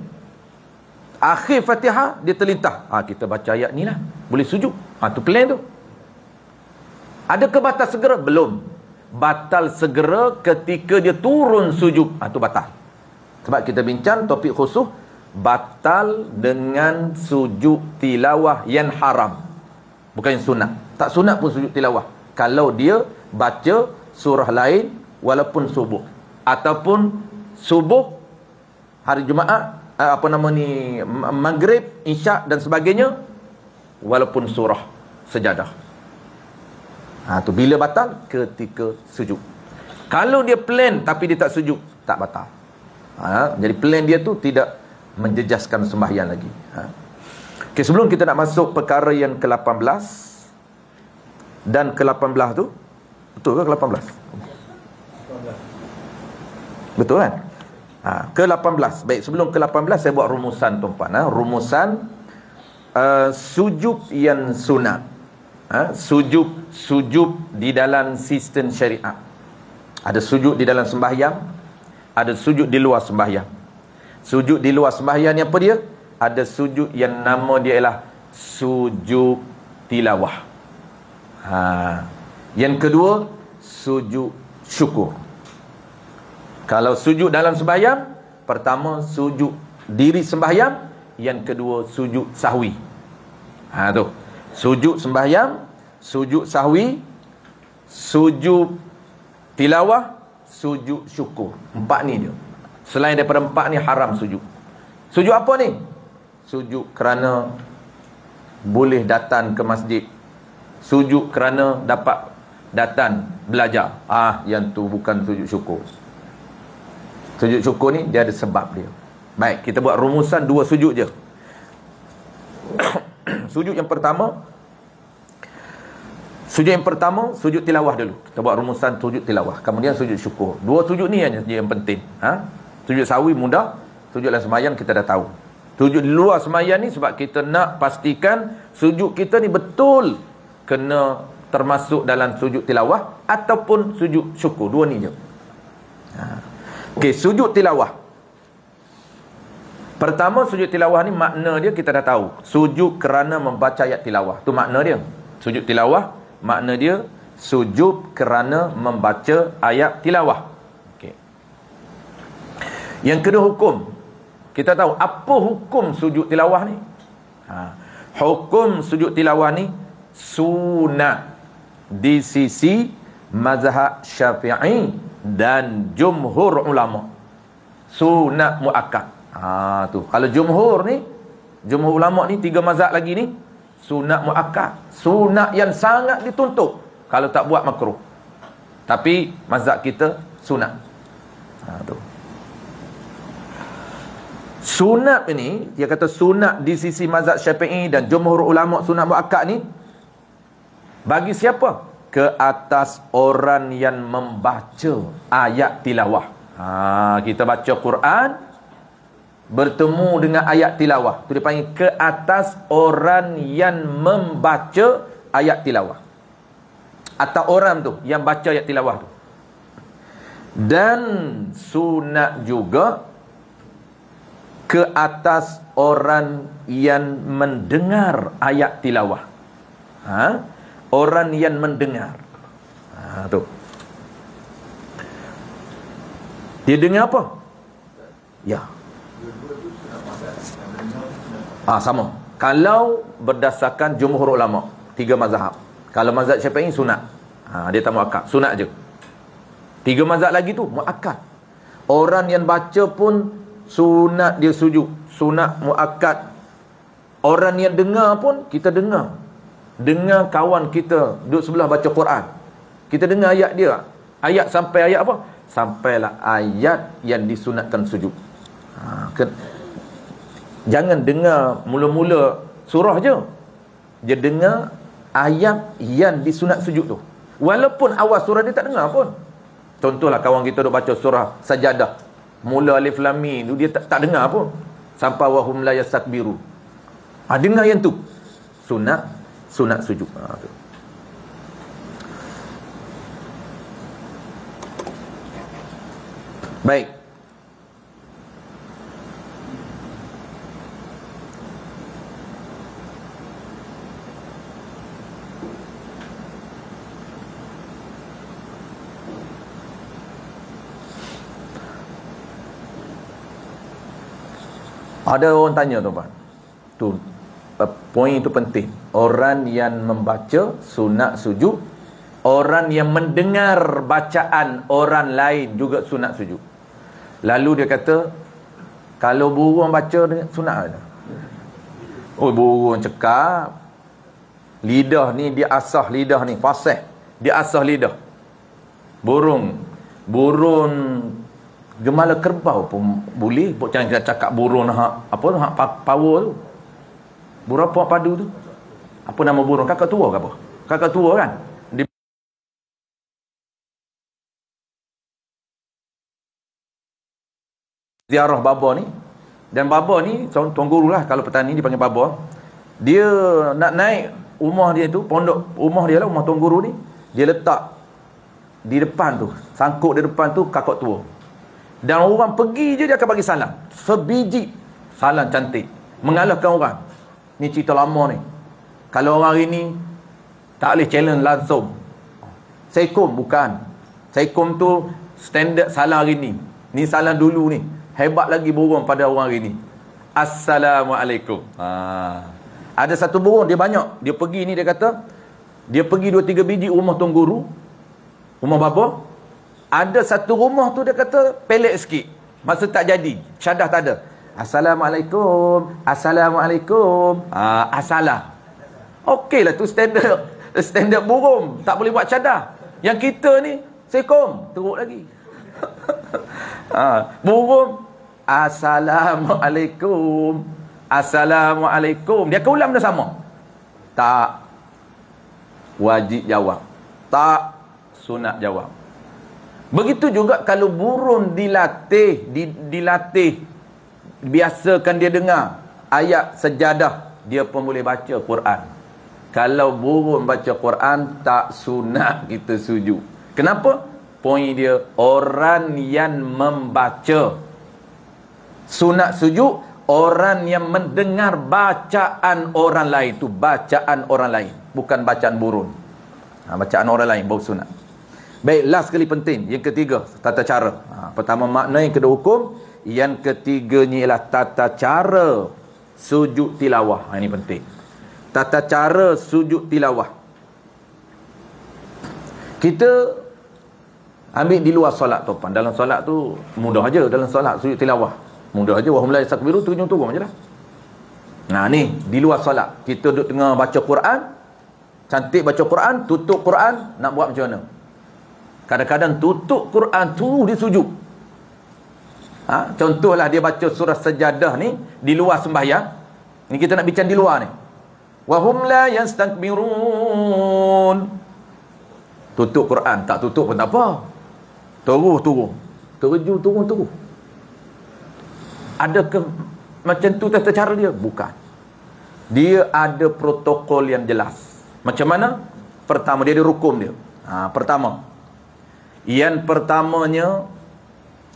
Akhir Fatihah dia terlitah. Kita baca ayat ni lah, boleh sujud. Tu plan tu. Adakah batal segera? Belum. Batal segera ketika dia turun sujud. Tu batal. Sebab kita bincang topik khusus batal dengan sujud tilawah yang haram, bukan yang sunat. Tak sunat pun sujud tilawah kalau dia baca surah lain walaupun subuh, ataupun subuh hari Jumaat, maghrib, isyak dan sebagainya, walaupun surah sajadah. Tu bila batal? Ketika sujud. Kalau dia plan tapi dia tak sujud, tak batal. Jadi plan dia tu tidak menjejaskan sembahyang lagi. Okey, sebelum kita nak masuk perkara yang ke-18 dan ke-18 tu, betul ke ke-18? Betul kan? Ke-18. Baik, sebelum ke-18 saya buat rumusan tuan-puan. Rumusan sujud yang sunat. Sujud di dalam sistem syariat. Ada sujud di dalam sembahyang, ada sujud di luar sembahyang. Sujud di luar sembahyang ni apa dia? Ada sujud yang nama dia ialah sujud tilawah. Yang kedua, sujud syukur. Kalau sujud dalam sembahyang, pertama sujud diri sembahyang, yang kedua sujud sahwi. Tu. Sujud sembahyang, sujud sahwi, sujud tilawah, sujud syukur. 4 ni dia. Selain daripada 4 ni haram sujud. Sujud apa ni? Sujud kerana boleh datang ke masjid. Sujud kerana dapat datang belajar. Yang tu bukan sujud syukur. Sujud syukur ni dia ada sebab dia. Baik, kita buat rumusan 2 sujud je. Sujud yang pertama, sujud tilawah dulu. Kita buat rumusan sujud tilawah. Kemudian sujud syukur. Dua sujud ni yang penting. Sujud sawi mudah, sujud dalam sembahyang kita dah tahu. Sujud di luar sembahyang ni sebab kita nak pastikan sujud kita ni betul kena termasuk dalam sujud tilawah ataupun sujud syukur. Dua ni je. Okey, sujud tilawah. Pertama, sujud tilawah ni makna dia kita dah tahu. Sujud kerana membaca ayat tilawah. Tu makna dia. Sujud tilawah, makna dia sujud kerana membaca ayat tilawah. Okey. Yang kedua, hukum. Kita tahu apa hukum sujud tilawah ni? Hukum sujud tilawah ni sunat di sisi mazhab Syafi'i dan jumhur ulama. Sunat muakkad. Tu. Kalau jumhur ulama ni, tiga mazhab lagi ni, sunat muakkad. Sunat yang sangat dituntut. Kalau tak buat makruh. Tapi mazhab kita sunat. Tu. Sunat ni, dia kata sunat di sisi mazhab Syafi'i dan jumhur ulama sunat muakkad ni bagi siapa? Ke atas orang yang membaca ayat tilawah. Kita baca Quran bertemu dengan ayat tilawah. Itu dipanggil ke atas orang yang membaca ayat tilawah. Atau orang tu yang baca ayat tilawah tu. Dan sunat juga ke atas orang yang mendengar ayat tilawah. Orang yang mendengar. Tu. Dia dengar apa? Ya. Sama. Kalau berdasarkan jumhur ulama, tiga mazhab. Kalau mazhab Syafi'i sunat. Dia tak muakkad, sunat je. Tiga mazhab lagi tu muakkad. Orang yang baca pun sunat dia sujud, sunat muakkad. Orang yang dengar pun kita dengar. Dengar kawan kita duduk sebelah baca Quran. Kita dengar ayat dia. Ayat sampai ayat apa? Sampailah ayat yang disunatkan sujud. Jangan dengar mula-mula surah je. Dia dengar ayat yang disunat sujud tu. Walaupun awal surah dia tak dengar pun. Contohlah kawan kita duk baca surah Sajadah. Mula alif lam mim tu dia tak dengar pun. Sampai wahum la yastakbiru. Dengar yang tu. Sunat sujud. Tu. Baik. Ada orang tanya tuan-tuan. Tu poin itu penting. Orang yang membaca sunat sujud, orang yang mendengar bacaan orang lain juga sunat sujud. Lalu dia kata, kalau burung baca sunat ada. Burung cakap, lidah ni dia asah lidah ni, fasih. Dia asah lidah. Burung gemala kerbau pun boleh. Jangan cakap burung hak power tu. Burung apa padu tu? Apa nama burung? Kakak tua ke apa? Kakak tua kan? Ziarah baba ni. Dan baba ni tuan guru lah, kalau petani dipanggil baba. Dia nak naik rumah dia tu, pondok rumah dia lah, rumah tuan guru ni. Dia letak di depan tu, sangkut di depan tu kakak tua. Dan orang pergi je dia akan bagi salam. Sebiji salam cantik. Mengalahkan orang. Ni cerita lama ni. Kalau orang hari ni tak boleh challenge langsung. Assalamualaikum bukan. Assalamualaikum tu standard salam hari ni. Ni salam dulu ni. Hebat lagi burung pada orang hari ni. Assalamualaikum. Ada satu burung dia banyak. Dia pergi ni dia kata, dia pergi 2-3 biji rumah tuan guru. Rumah bapa. Ada satu rumah tu dia kata pelik sikit. Masa tak jadi, syadah tak ada. Assalamualaikum. Assalamualaikum. Assalam. Okeylah tu standard burung. Tak boleh buat syadah. Yang kita ni, Assalamualaikum. Teruk lagi. Burung Assalamualaikum. Assalamualaikum. Dia akan ulang dah sama. Tak. Wajib jawab. Tak. Sunat jawab. Begitu juga kalau burung dilatih, dilatih, biasakan dia dengar ayat sejadah, dia pun boleh baca Quran. Kalau burung baca Quran, tak sunat kita sujud. Kenapa? Poin dia, orang yang membaca. Sunat sujud, orang yang mendengar bacaan orang lain. Itu bacaan orang lain, bukan bacaan burung. Bacaan orang lain baru sunat. Baik, last sekali penting. Yang ketiga, tata cara. Pertama makna, yang kedua hukum. Yang ketiganya ialah tata cara sujud tilawah. Ini penting. Tata cara sujud tilawah. Kita ambil di luar solat tuan. Dalam solat tu mudah aja. Dalam solat sujud tilawah mudah aja. Wahum la yastakbiru, turun aje lah. Nah ni di luar solat, kita duduk tengah baca Quran, cantik baca Quran, tutup Quran, nak buat macam mana? Kadang-kadang tutup Quran tu dia sujud. Contohlah dia baca surah Sajadah ni di luar sembahyang. Ni kita nak bincang di luar ni. Wahum la yastakbirun. Tutup Quran, tak tutup pun tak apa. Turun. Terju. Adakah macam tu tata cara dia? Bukan. Dia ada protokol yang jelas. Macam mana? Pertama, dia ada rukun dia. Pertama. Yang pertamanya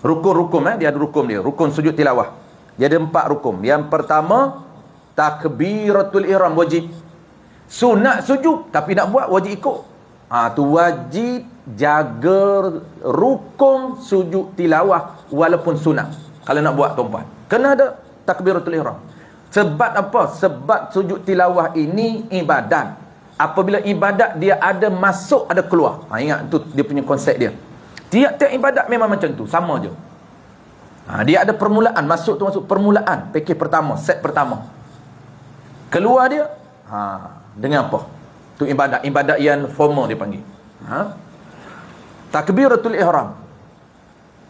rukun, dia ada rukun dia. Rukun sujud tilawah. Dia ada 4 rukun. Yang pertama, takbiratul ihram wajib. Sunat sujud, tapi nak buat wajib ikut. Tu wajib jaga rukun sujud tilawah walaupun sunat. Kalau nak buat tuan-puan, kena ada takbiratul ihram. Sebab apa? Sebab sujud tilawah ini ibadat. Apabila ibadat, dia ada masuk, ada keluar. Ingat tu dia punya konsep dia. Tiap-tiap ibadat memang macam tu, sama je. Dia ada permulaan, masuk tu masuk permulaan, pakej pertama, set pertama. Keluar dia dengan apa? Tu ibadat yang formal dia panggil. Takbiratul ihram.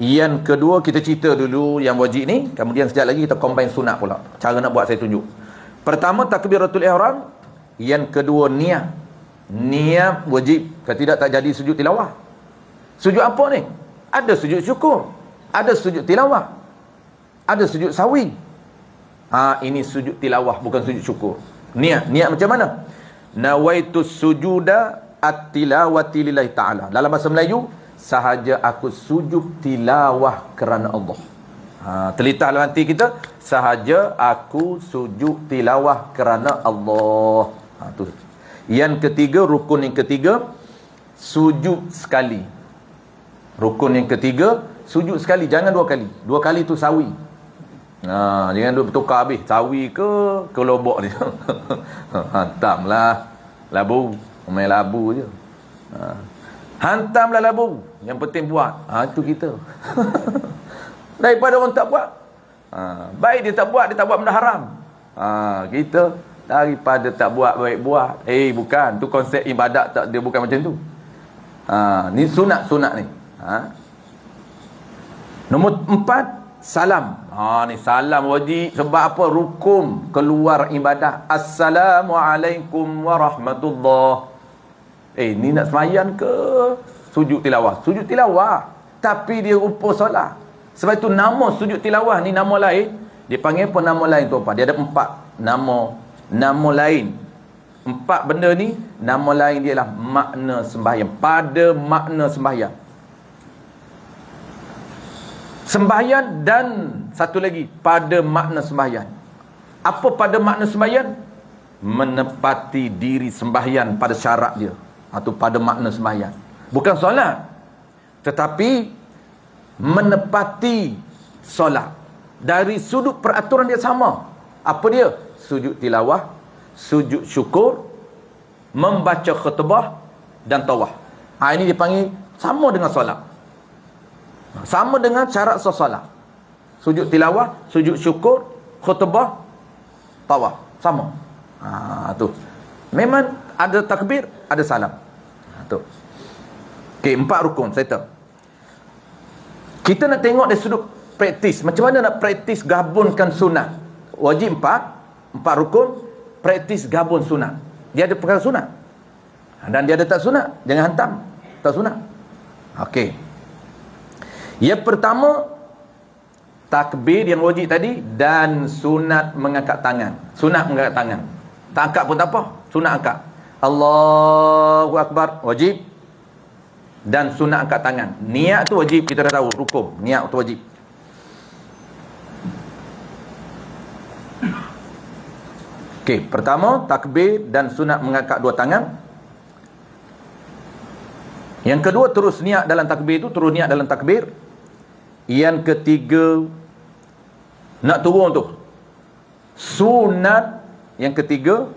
Yang kedua, kita cerita dulu yang wajib ni, kemudian sekejap lagi kita combine sunat pula. Cara nak buat saya tunjuk. Pertama takbiratul ihram, yang kedua niat. Niat wajib, kalau tidak tak jadi sujud tilawah. Sujud apa ni? Ada sujud syukur, ada sujud tilawah, ada sujud sawi. Ini sujud tilawah, bukan sujud syukur. Niat macam mana? Nawaitus sujuda at-tilawati lillahi ta'ala. Dalam bahasa Melayu, sahaja aku sujud tilawah kerana Allah. Telitah dalam hati kita, sahaja aku sujud tilawah kerana Allah. Tu. Yang ketiga, rukun yang ketiga, sujud sekali. Rukun yang ketiga, sujud sekali, jangan 2 kali. 2 kali tu sawi. Jangan duk bertukar habis. Sawi ke lobok dia. Hantamlah labu, main labu je. Hantamlah labu, yang penting buat. Itu kita. Daripada orang tak buat. Baik dia tak buat benda haram. Kita daripada tak buat baik buat. Bukan, tu konsep ibadat tak, dia bukan macam tu. Ni sunat ni. Nombor 4, salam. Ni salam wajib. Sebab apa? Rukun keluar ibadah. Assalamualaikum warahmatullah. Ni nak semayang ke sujud tilawah? Sujud tilawah, tapi dia rupa solat. Sebab itu nama sujud tilawah ni nama lain. Dia panggil apa nama lain tu apa? Dia ada 4 nama lain. 4 benda ni, nama lain dia lah makna sembahyang. Pada makna sembahyang. Sembahyang dan satu lagi, pada makna sembahyang. Apa pada makna sembahyang? Menepati diri sembahyang pada syarat dia. Atau pada makna sembahyang. Bukan solat, tetapi menepati solat. Dari sudut peraturan dia sama. Apa dia? Sujud tilawah, sujud syukur, membaca khutbah dan tawaf. Ini dipanggil sama dengan solat. Sama dengan syarat solat. Sujud tilawah, sujud syukur, khutbah, tawaf. Sama. Tu. Memang ada takbir, ada salam. Tu. Okey, 4 rukun saya tahu. Kita nak tengok dari sudut praktis. Macam mana nak praktis gabungkan sunat? Wajib 4 rukun, praktis gabung sunat. Dia ada perkara sunat. Dan dia ada tak sunat. Jangan hantam. Tak sunat. Okey. Yang pertama, takbir yang wajib tadi dan sunat mengangkat tangan. Sunat mengangkat tangan. Tak angkat pun tak apa. Sunat angkat. Allahu Akbar. Wajib. Dan sunat angkat tangan. Niat tu wajib. Kita dah tahu. Rukun. Niat tu wajib. Okey. Pertama, takbir dan sunat mengangkat dua tangan. Yang kedua, terus niat dalam takbir tu. Terus niat dalam takbir. Yang ketiga, nak turun tu. Sunat yang ketiga,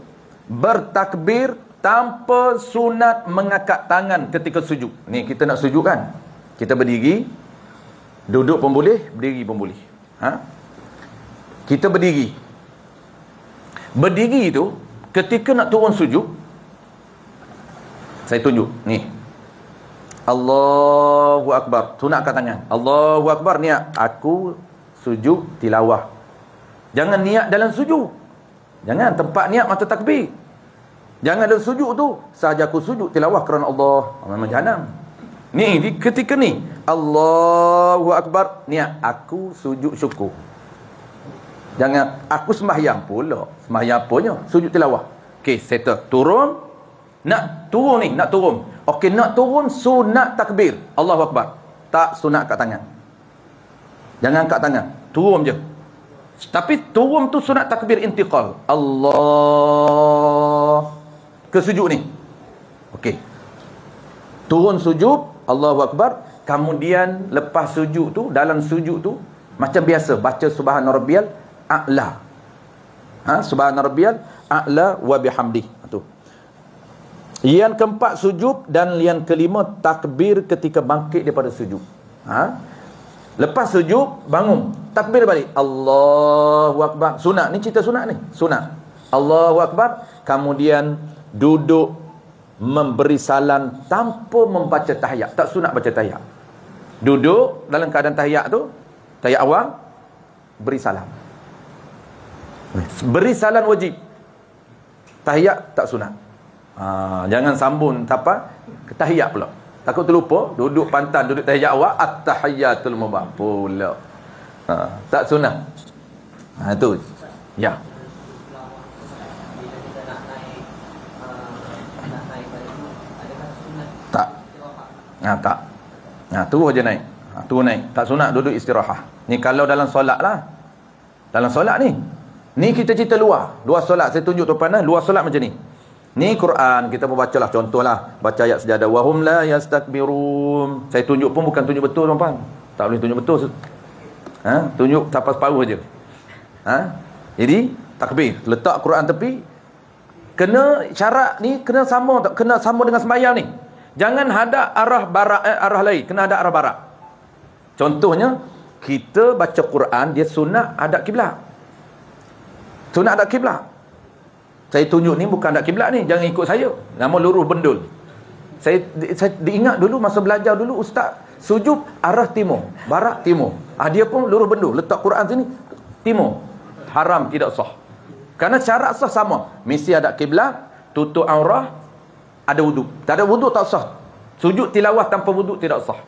bertakbir tanpa sunat mengangkat tangan ketika sujud. Ni kita nak sujud kan? Kita berdiri, duduk pun boleh, berdiri pun boleh. Kita berdiri. Berdiri tu, ketika nak turun sujud, saya tunjuk. Ni. Allahu Akbar. Sunat kat tangan. Allahu Akbar, niat. Aku sujud tilawah. Jangan niat dalam sujud. Jangan tempat niat mata takbir. Jangan dalam sujud tu. Sahaja aku sujud tilawah kerana Allah. Memang jahanam. Ni, ketika ni. Allahu Akbar, niat. Aku sujud syukur. Jangan, aku sembahyang pula. Sembahyang apanya? Sujud tilawah. Okey, settle. Turun. Nak turun ni, nak turun. Okey, nak turun sunat takbir. Allahu Akbar. Tak sunat kat tangan. Jangan kat tangan. Turun je. Tapi turun tu sunat takbir intiqal. Allah. Ke sujud ni. Okey. Turun sujud. Allahu Akbar. Kemudian lepas sujud tu, dalam sujud tu, macam biasa, baca Subhana Rabbiyal A'la. Subhana Rabbiyal A'la wa bihamdi. Tu. Yang keempat sujud dan yang kelima takbir ketika bangkit daripada sujud. Lepas sujud bangun, takbir balik. Allahu Akbar. Sunat ni, cerita sunat ni. Sunat. Allahu Akbar. Kemudian duduk memberi salam tanpa membaca tahiyat. Tak sunat baca tahiyat. Duduk dalam keadaan tahiyat tu, tahiyat awal, beri salam. Beri salam wajib. Tahiyat tak sunat. Jangan sambung apa tahiyat pula. Takut terlupa, duduk pantan, duduk tahiyat awal, at-tahiyyatul mubah pula. Tak sunat. Itu. Ya. Tak. Tak. Terus je naik. Terus naik. Tak sunat duduk istirahat. Ni kalau dalam solat lah. Dalam solat ni. Ni kita cerita luar. Luar solat. Saya tunjuk tuan-tuan, luar solat macam ni. Ni Quran, kita pun bacalah, contohlah baca ayat sejadah, wahum la yastakbirun. Saya tunjuk pun bukan tunjuk betul tuan-tuan. Tak boleh tunjuk betul. Tunjuk sampai separuh aja. Jadi takbir, letak Quran tepi. Kena syarat ni kena sama, tak kena sama dengan sembahyang ni. Jangan hadap arah barat, arah lain, kena hadap arah barat. Contohnya kita baca Quran, dia sunat hadap kiblat. Sunat hadap kiblat. Saya tunjuk ni bukan hadap kiblat ni. Jangan ikut saya. Nama lurus bendul. Saya diingat dulu masa belajar dulu, ustaz sujud arah timur, barat timur. Dia pun lurus bendul. Letak Quran sini timur. Haram, tidak sah. Kerana syarat sah sama. Mesti hadap kiblat, tutup aurah, ada wuduk. Tak ada wuduk tak sah. Sujud tilawah tanpa wuduk tidak sah.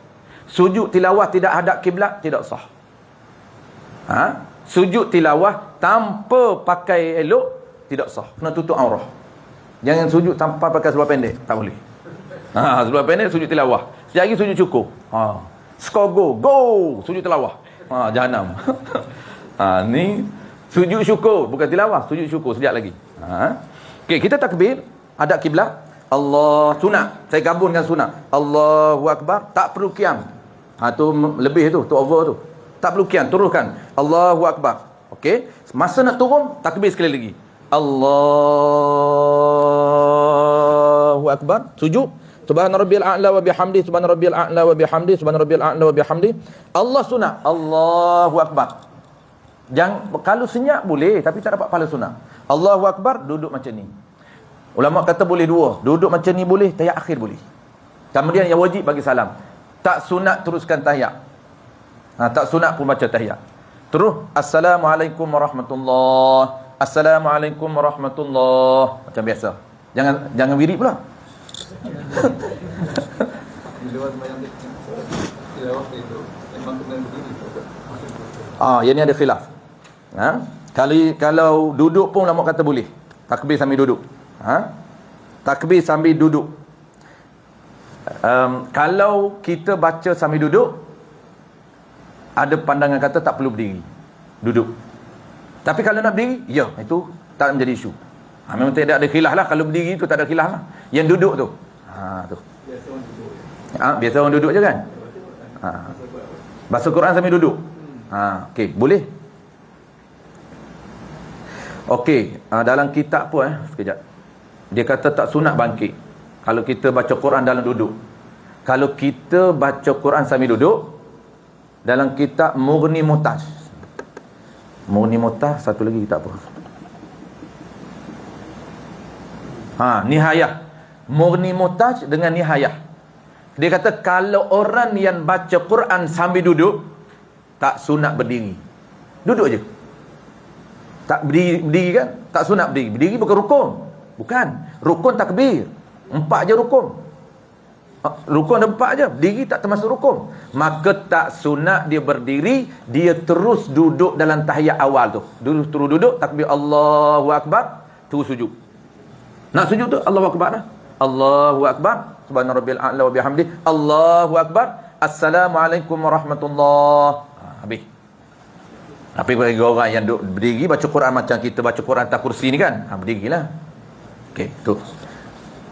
Sujud tilawah tidak hadap kiblat tidak sah. Sujud tilawah tanpa pakai elok tidak sah. Kena tutup aurah. Jangan sujud tanpa pakai seluar pendek. Tak boleh. Seluar pendek sujud tilawah. Sekejap lagi sujud cukup. Skor go. Sujud tilawah. Jahanam. Ni sujud syukur. Bukan tilawah. Sujud syukur. Sekejap lagi. Okey, kita takbir. Hadap kiblat. Allah. Sunat. Saya gabung dengan sunat. Allahu Akbar. Tak perlu qiyam. Tu lebih tu. Tu over tu. Tak perlu qiyam. Turunkan. Allahu Akbar. Okey. Masa nak turun, takbir sekali lagi. Allahu Akbar. Sujud. Subhana Rabbiyal A'la wa bihamdi. Subhana Rabbiyal A'la wa bihamdi. Subhana Rabbiyal A'la wa bihamdi. Allah sunat. Allahu Akbar. Kalau senyap boleh, tapi tak dapat pahala sunat. Allahu Akbar, duduk macam ni. Ulama kata boleh dua. Duduk macam ni boleh, tahiyat akhir boleh. Kemudian yang wajib bagi salam. Tak sunat teruskan tahiyat. Tak sunat pun baca tahiyat. Terus Assalamualaikum warahmatullahi. Assalamualaikum warahmatullahi. Macam biasa. Jangan wirid pula. Yang ni ada khilaf. Kalau duduk pun ulama kata boleh. Takbir sambil duduk. Takbir sambil duduk. Kalau kita baca sambil duduk, ada pandangan kata tak perlu berdiri, duduk. Tapi kalau nak berdiri, ya, itu tak menjadi isu. Memang tidak ada khilaf lah. Kalau berdiri tu tak ada khilaf lah. Yang duduk tu, tu. Biasa orang duduk je kan. Baca Quran sambil duduk. Okey, boleh. Okey, dalam kitab pun sekejap. Dia kata tak sunat bangkit kalau kita baca Quran dalam duduk. Kalau kita baca Quran sambil duduk, dalam kitab Mughni Muhtaj. Mughni Muhtaj, satu lagi kitab apa? Nihayah. Mughni Muhtaj dengan Nihayah. Dia kata kalau orang yang baca Quran sambil duduk, tak sunat berdiri. Duduk je. Tak berdiri kan? Tak sunat berdiri. Berdiri bukan rukun. Bukan. Rukun takbir. 4 je rukun. Rukun ada 4 je. Berdiri tak termasuk rukun. Maka tak sunat dia berdiri, dia terus duduk dalam tahiyat awal tu. Terus duduk, takbir Allahu Akbar, terus sujud. Nak sujud tu Allahu Akbar dah. Allahu Akbar, subhana rabbil a'la wa bihamdi, Allahu Akbar, assalamualaikum warahmatullahi. Habis. Tapi bagi orang yang duduk berdiri baca Quran macam kita baca Quran atas kursi ni kan, berdirilah. Okey, tu.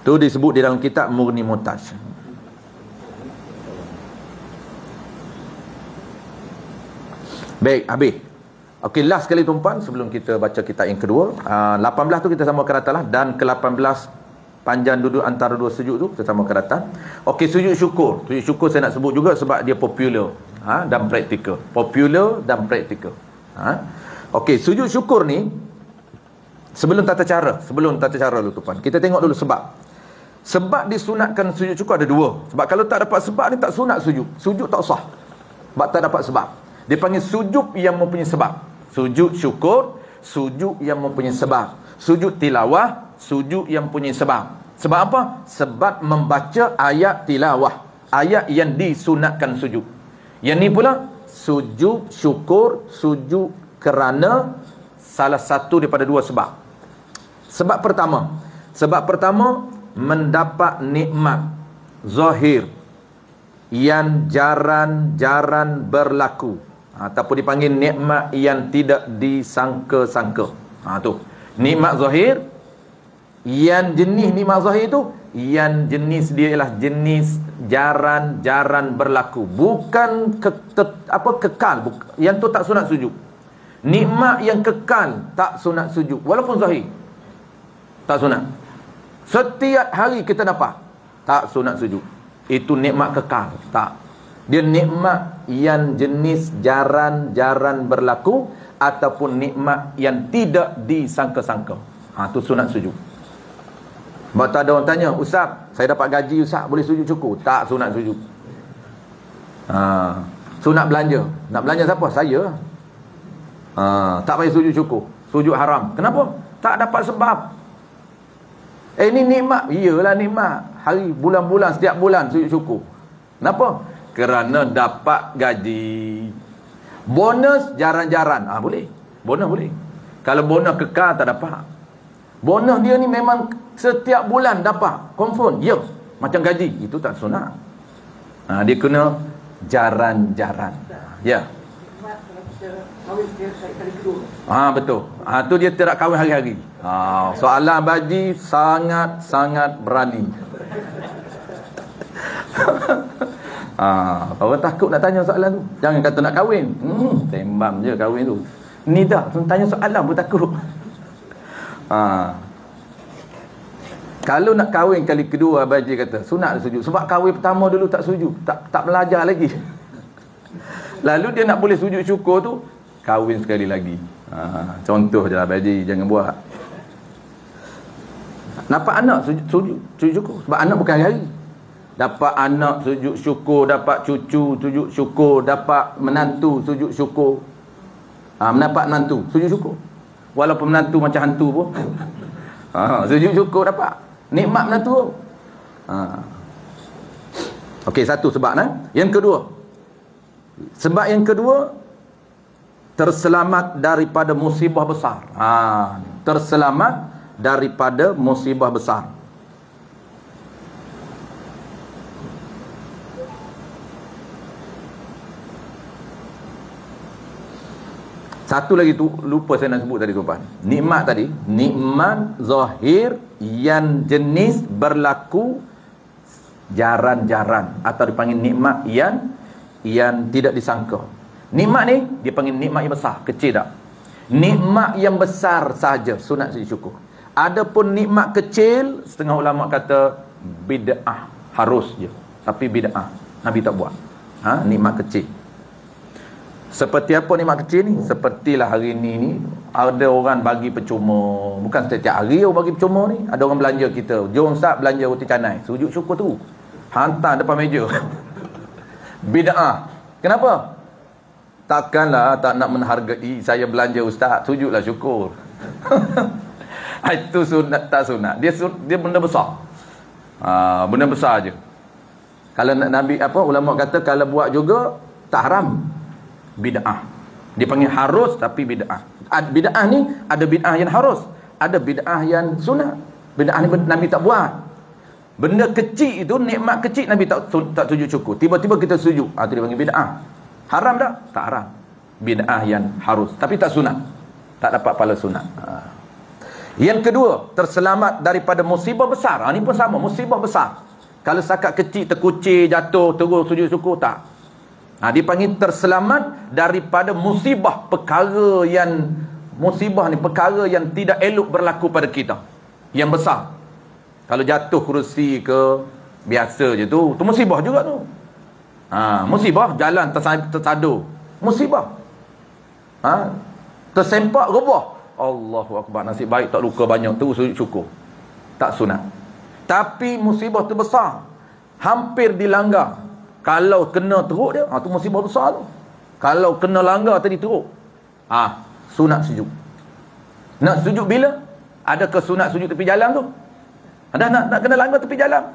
Tu disebut di dalam kitab Mughni Muhtaj. Baik, habis. Okey, last sekali tuan-puan sebelum kita baca kitab yang kedua. 18 tu kita sambung ke atas lah, dan ke 18 panjang duduk antara dua sujud tu kita sambung ke atas. Okey, sujud syukur. Sujud syukur saya nak sebut juga sebab dia popular dan praktikal. Popular dan praktikal. Okey, sujud syukur ni sebelum tata cara dulu tuan-puan. Kita tengok dulu sebab disunatkan sujud syukur ada 2. Sebab kalau tak dapat sebab ni tak sunat sujud. Sujud tak sah. Sebab tak dapat sebab. Dia panggil sujud yang mempunyai sebab. Sujud syukur, sujud yang mempunyai sebab. Sujud tilawah, sujud yang mempunyai sebab. Sebab apa? Sebab membaca ayat tilawah, ayat yang disunatkan sujud. Yang ni pula sujud syukur, sujud kerana salah satu daripada 2 sebab. Sebab pertama mendapat nikmat zahir yang jarang berlaku, ataupun dipanggil nikmat yang tidak disangka-sangka. Tu nikmat zahir. Yang jenis nikmat zahir tu, yang jenis dia ialah jenis jarang berlaku, bukan kekal. Yang tu tak sunat sujud. Nikmat yang kekal tak sunat sujud, walaupun zahir tak sunat. Setiap hari kita dapat, tak sunat sujud. Itu nikmat kekal, tak. Dia nikmat yang jenis jarang berlaku, ataupun nikmat yang tidak disangka-sangka. Tu sunat sujud. Sebab tak ada orang tanya, Ustaz, saya dapat gaji Ustaz, boleh sujud syukur? Tak sunat sujud. Sunat belanja. Nak belanja siapa? Saya. Tak payah sujud syukur. Sujud haram. Kenapa? Tak dapat sebab. Ini nikmat. Iyalah nikmat. Hari, bulan-bulan, setiap bulan sujud syukur. Kenapa? Kerana dapat gaji. Bonus jarang-jarang. Boleh. Bonus boleh. Kalau bonus kekal tak dapat. Bonus dia ni memang setiap bulan dapat. Confirm. Ya. Macam gaji. Itu tak sunat. Dia kena jarang-jarang. Ya. Betul. Tu dia tidak kahwin hari-hari. Soalan Baji sangat berani. Orang takut nak tanya soalan tu. Jangan kata nak kahwin. Tembam je kahwin tu. Ni dah tanya soalan pun takut. Kalau nak kahwin kali kedua, Abaji kata sunat sujud. Sebab kahwin pertama dulu tak sujud, tak belajar lagi. Lalu dia nak boleh sujud syukur tu, kahwin sekali lagi. Contoh je lah Abaji, jangan buat. Dapat anak sujud syukur. Sebab anak bukan hari-hari. Dapat anak sujud syukur, dapat cucu sujud syukur, dapat menantu sujud syukur. Mendapat menantu sujud syukur. Walaupun menantu macam hantu pun. Sujud syukur dapat. Nikmat mana tu? Okey, satu sebab Yang kedua. Sebab yang kedua, terselamat daripada musibah besar. Terselamat daripada musibah besar. Satu lagi tu lupa saya nak sebut tadi tuan. Nikmat tadi, nikmat zahir yang jenis berlaku jaran-jaran, atau dipanggil nikmat yang tidak disangka. Nikmat ni dia panggil nikmat yang besar, kecil tak? Nikmat yang besar saja sunat sujud syukur. Adapun nikmat kecil, setengah ulama kata bid'ah, harus je. Tapi bid'ah, Nabi tak buat. Nikmat kecil. Seperti apa nikmat kecil ni? Sepertilah hari ni ada orang bagi percuma. Bukan setiap hari orang bagi percuma ni. Ada orang belanja kita, jom Ustaz belanja roti canai. Sujud syukur tu hantar depan meja. Bid'ah. Kenapa? Takkanlah tak nak menghargai saya belanja Ustaz, sujudlah syukur. Itu sunat tak sunat? Dia benda besar. Benda besar je. Kalau Nabi ulama kata kalau buat juga tak haram. Bid'ah. Dia panggil harus tapi bid'ah. Bid'ah ni ada bid'ah yang harus, ada bid'ah yang sunat. Bid'ah ni Nabi tak buat. Benda kecil itu, nikmat kecil Nabi tak sujud syukur. Tiba-tiba kita sujud. Itu dia panggil bid'ah. Haram tak? Tak haram. Bid'ah yang harus tapi tak sunat. Tak dapat pahala sunat. Yang kedua, terselamat daripada musibah besar. Ini pun sama, musibah besar. Kalau setakat kecil terkucir, jatuh, terus sujud syukur, tak. Dipanggil terselamat daripada musibah, perkara yang tidak elok berlaku pada kita, yang besar. Kalau jatuh kerusi ke, biasa je tu musibah juga tu. Musibah, jalan tersadur, musibah. Tersempak rebah, Allahu Akbar, nasib baik tak luka banyak, tu sujud syukur, tak sunat. Tapi musibah tu besar, hampir dilanggar. Kalau kena teruk dia, tu musibah besar tu. Kalau kena langgar tadi teruk, sunat sujud. Nak sujud bila? Adakah sunat sujud tepi jalan tu? Ada nak kena langgar tepi jalan?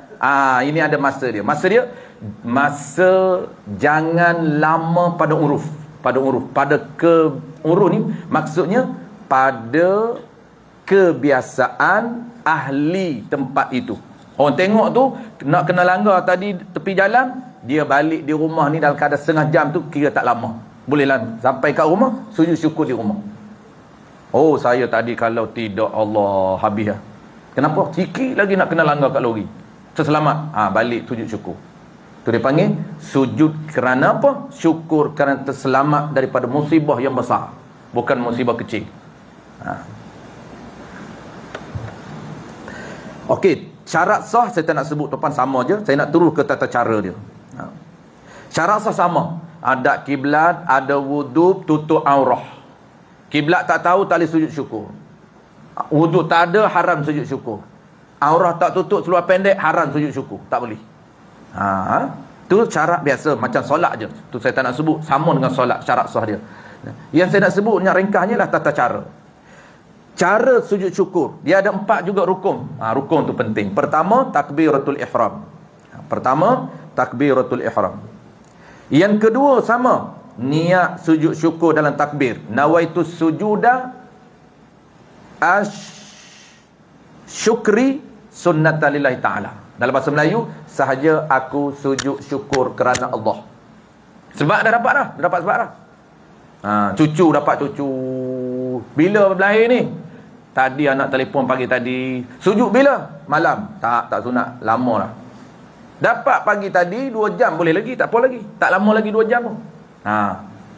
Ini ada masa dia. Masa jangan lama pada uruf. Pada uruf ni maksudnya pada kebiasaan ahli tempat itu. Orang tengok tu nak kena langgar tadi tepi jalan, dia balik di rumah ni dalam keadaan setengah jam tu kira tak lama. Bolehlah sampai kat rumah sujud syukur di rumah. Saya tadi kalau tidak Allah habis lah. Kenapa? Sikit lagi nak kena langgar kat lori. Terselamat. Balik sujud syukur. Tu dia panggil sujud kerana apa? Syukur kerana terselamat daripada musibah yang besar, bukan musibah kecil. Okey, syarat sah saya tak nak sebut tuan, sama je. Saya nak turun ke tata cara dia. Syarat sah sama. Ada kiblat, ada wuduk, tutup aurah. Kiblat tak tahu, tak boleh sujud syukur. Wuduk tak ada, haram sujud syukur. Aurah tak tutup, seluar pendek, haram sujud syukur. Tak boleh. Tu syarat biasa, macam solat je. Tu saya tak nak sebut, sama dengan solat, syarat sah dia. Yang saya nak sebut, yang ringkasnya lah tata cara. Cara sujud syukur, dia ada 4 juga rukun. Rukun tu penting. Pertama, takbiratul ihram. Yang kedua sama, niat sujud syukur dalam takbir. Nawaitus sujuda syukri sunnata lillahi ta'ala. Dalam bahasa Melayu, sahaja aku sujud syukur kerana Allah. Sebab dah dapat sebab dah. Cucu dapat cucu. Bila berlahir ni? Tadi anak telefon pagi tadi. Sujud bila? Malam. Tak sunat. Lama lah. Dapat pagi tadi 2 jam boleh lagi, tak apa lagi. Tak lama lagi 2 jam pun.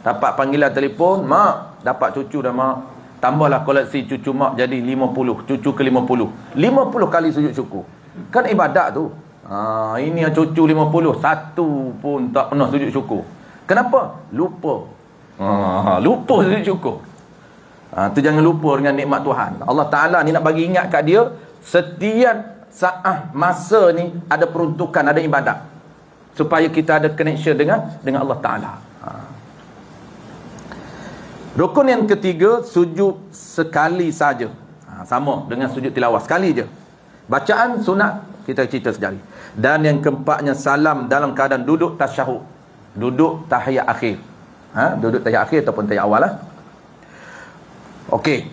Dapat panggilan telefon, mak, dapat cucu dah mak. Tambahlah koleksi cucu mak jadi 50, cucu ke 50. 50 kali sujud syukur. Kan ibadat tu. Ini yang cucu 50, satu pun tak pernah sujud syukur. Kenapa? Lupa. Lupa sujud syukur. Tu jangan lupa dengan nikmat Tuhan. Allah Ta'ala ni nak bagi ingat kat dia, setiap saat masa ni ada peruntukan, ada ibadat, supaya kita ada connection dengan Allah Ta'ala. Rukun yang ketiga, sujud sekali saja. Sama dengan sujud tilawah, sekali je. Bacaan sunat kita cerita sekali. Dan yang keempatnya salam dalam keadaan duduk tasyahud, duduk tahiyat akhir. Duduk tahiyat akhir ataupun tahiyat awal lah. Okey.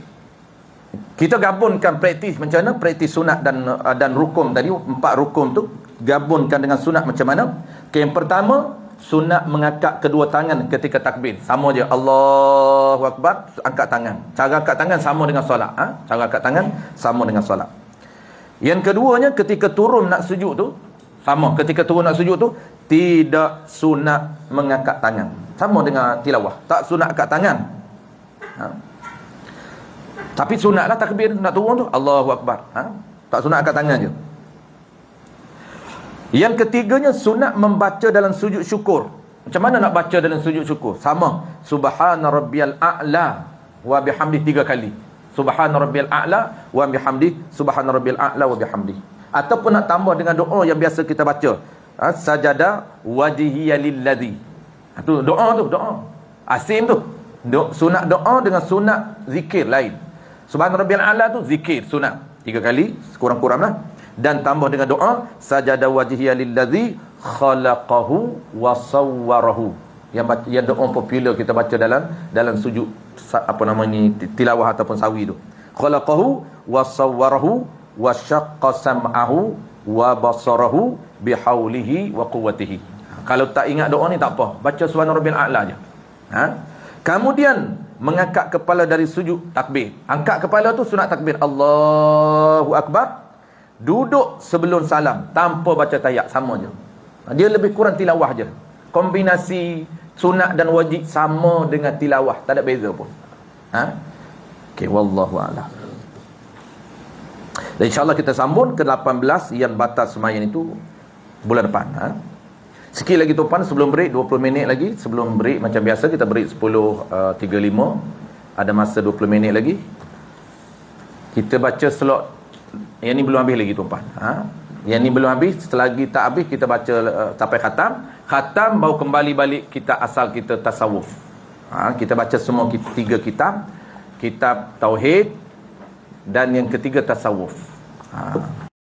Kita gabungkan praktis macam mana? Praktis sunat dan rukun tadi, 4 rukun tu gabungkan dengan sunat macam mana? Okay, yang pertama, sunat mengangkat kedua tangan ketika takbir. Sama je, Allahu Akbar, angkat tangan. Cara angkat tangan sama dengan solat. Cara angkat tangan sama dengan solat. Yang keduanya, ketika turun nak sujud tu, sama. Ketika turun nak sujud tu, tidak sunat mengangkat tangan. Sama dengan tilawah. Tak sunat angkat tangan. Tapi sunatlah takbir nak turun tu, Allahu Akbar. Tak sunat angkat tangan je. Yang ketiganya, sunat membaca dalam sujud syukur. Macam mana nak baca dalam sujud syukur? Sama. Subhana rabbiyal a'la wa bihamdi 3 kali. Subhana rabbiyal a'la wa bihamdi. Subhana rabbiyal a'la wa bihamdi. Ataupun nak tambah dengan doa yang biasa kita baca. Sajada wajhiya lilladzi. Itu doa tu, doa. Asim tu. Sunat doa dengan sunat zikir lain. Subhana rabbiyal a'la tu zikir sunat 3 kali, sekurang-kuranglah. Dan tambah dengan doa sajada wajhiya lilladzi khalaqahu wa sawwarahu. Yang doa popular kita baca dalam sujud tilawah ataupun sawi tu. Khalaqahu wa sawwarahu wa syaqqa sam'ahu wa basarahu bihaulihi wa quwwatihi. Kalau tak ingat doa ni tak apa, baca subhana rabbil a'la je. Kemudian mengangkat kepala dari sujud takbir. Angkat kepala tu sunat takbir Allahu Akbar. Duduk sebelum salam tanpa baca tahiyat, sama je. Dia lebih kurang tilawah je. Kombinasi sunat dan wajib sama dengan tilawah, tak ada beza pun. Okey, wallahu a'lam. Dan insya-Allah kita sambung ke 18 yang batas sembahyang itu bulan depan. Sikit lagi tuan, sebelum break 20 minit lagi. Sebelum break macam biasa kita break 10.35. Ada masa 20 minit lagi. Kita baca slot. Yang ni belum habis lagi tuan. Yang ni belum habis. Selagi tak habis kita baca sampai khatam. Khatam baru kembali balik kita asal kita tasawuf. Kita baca semua 3 kitab. Kitab tauhid dan yang ketiga tasawuf.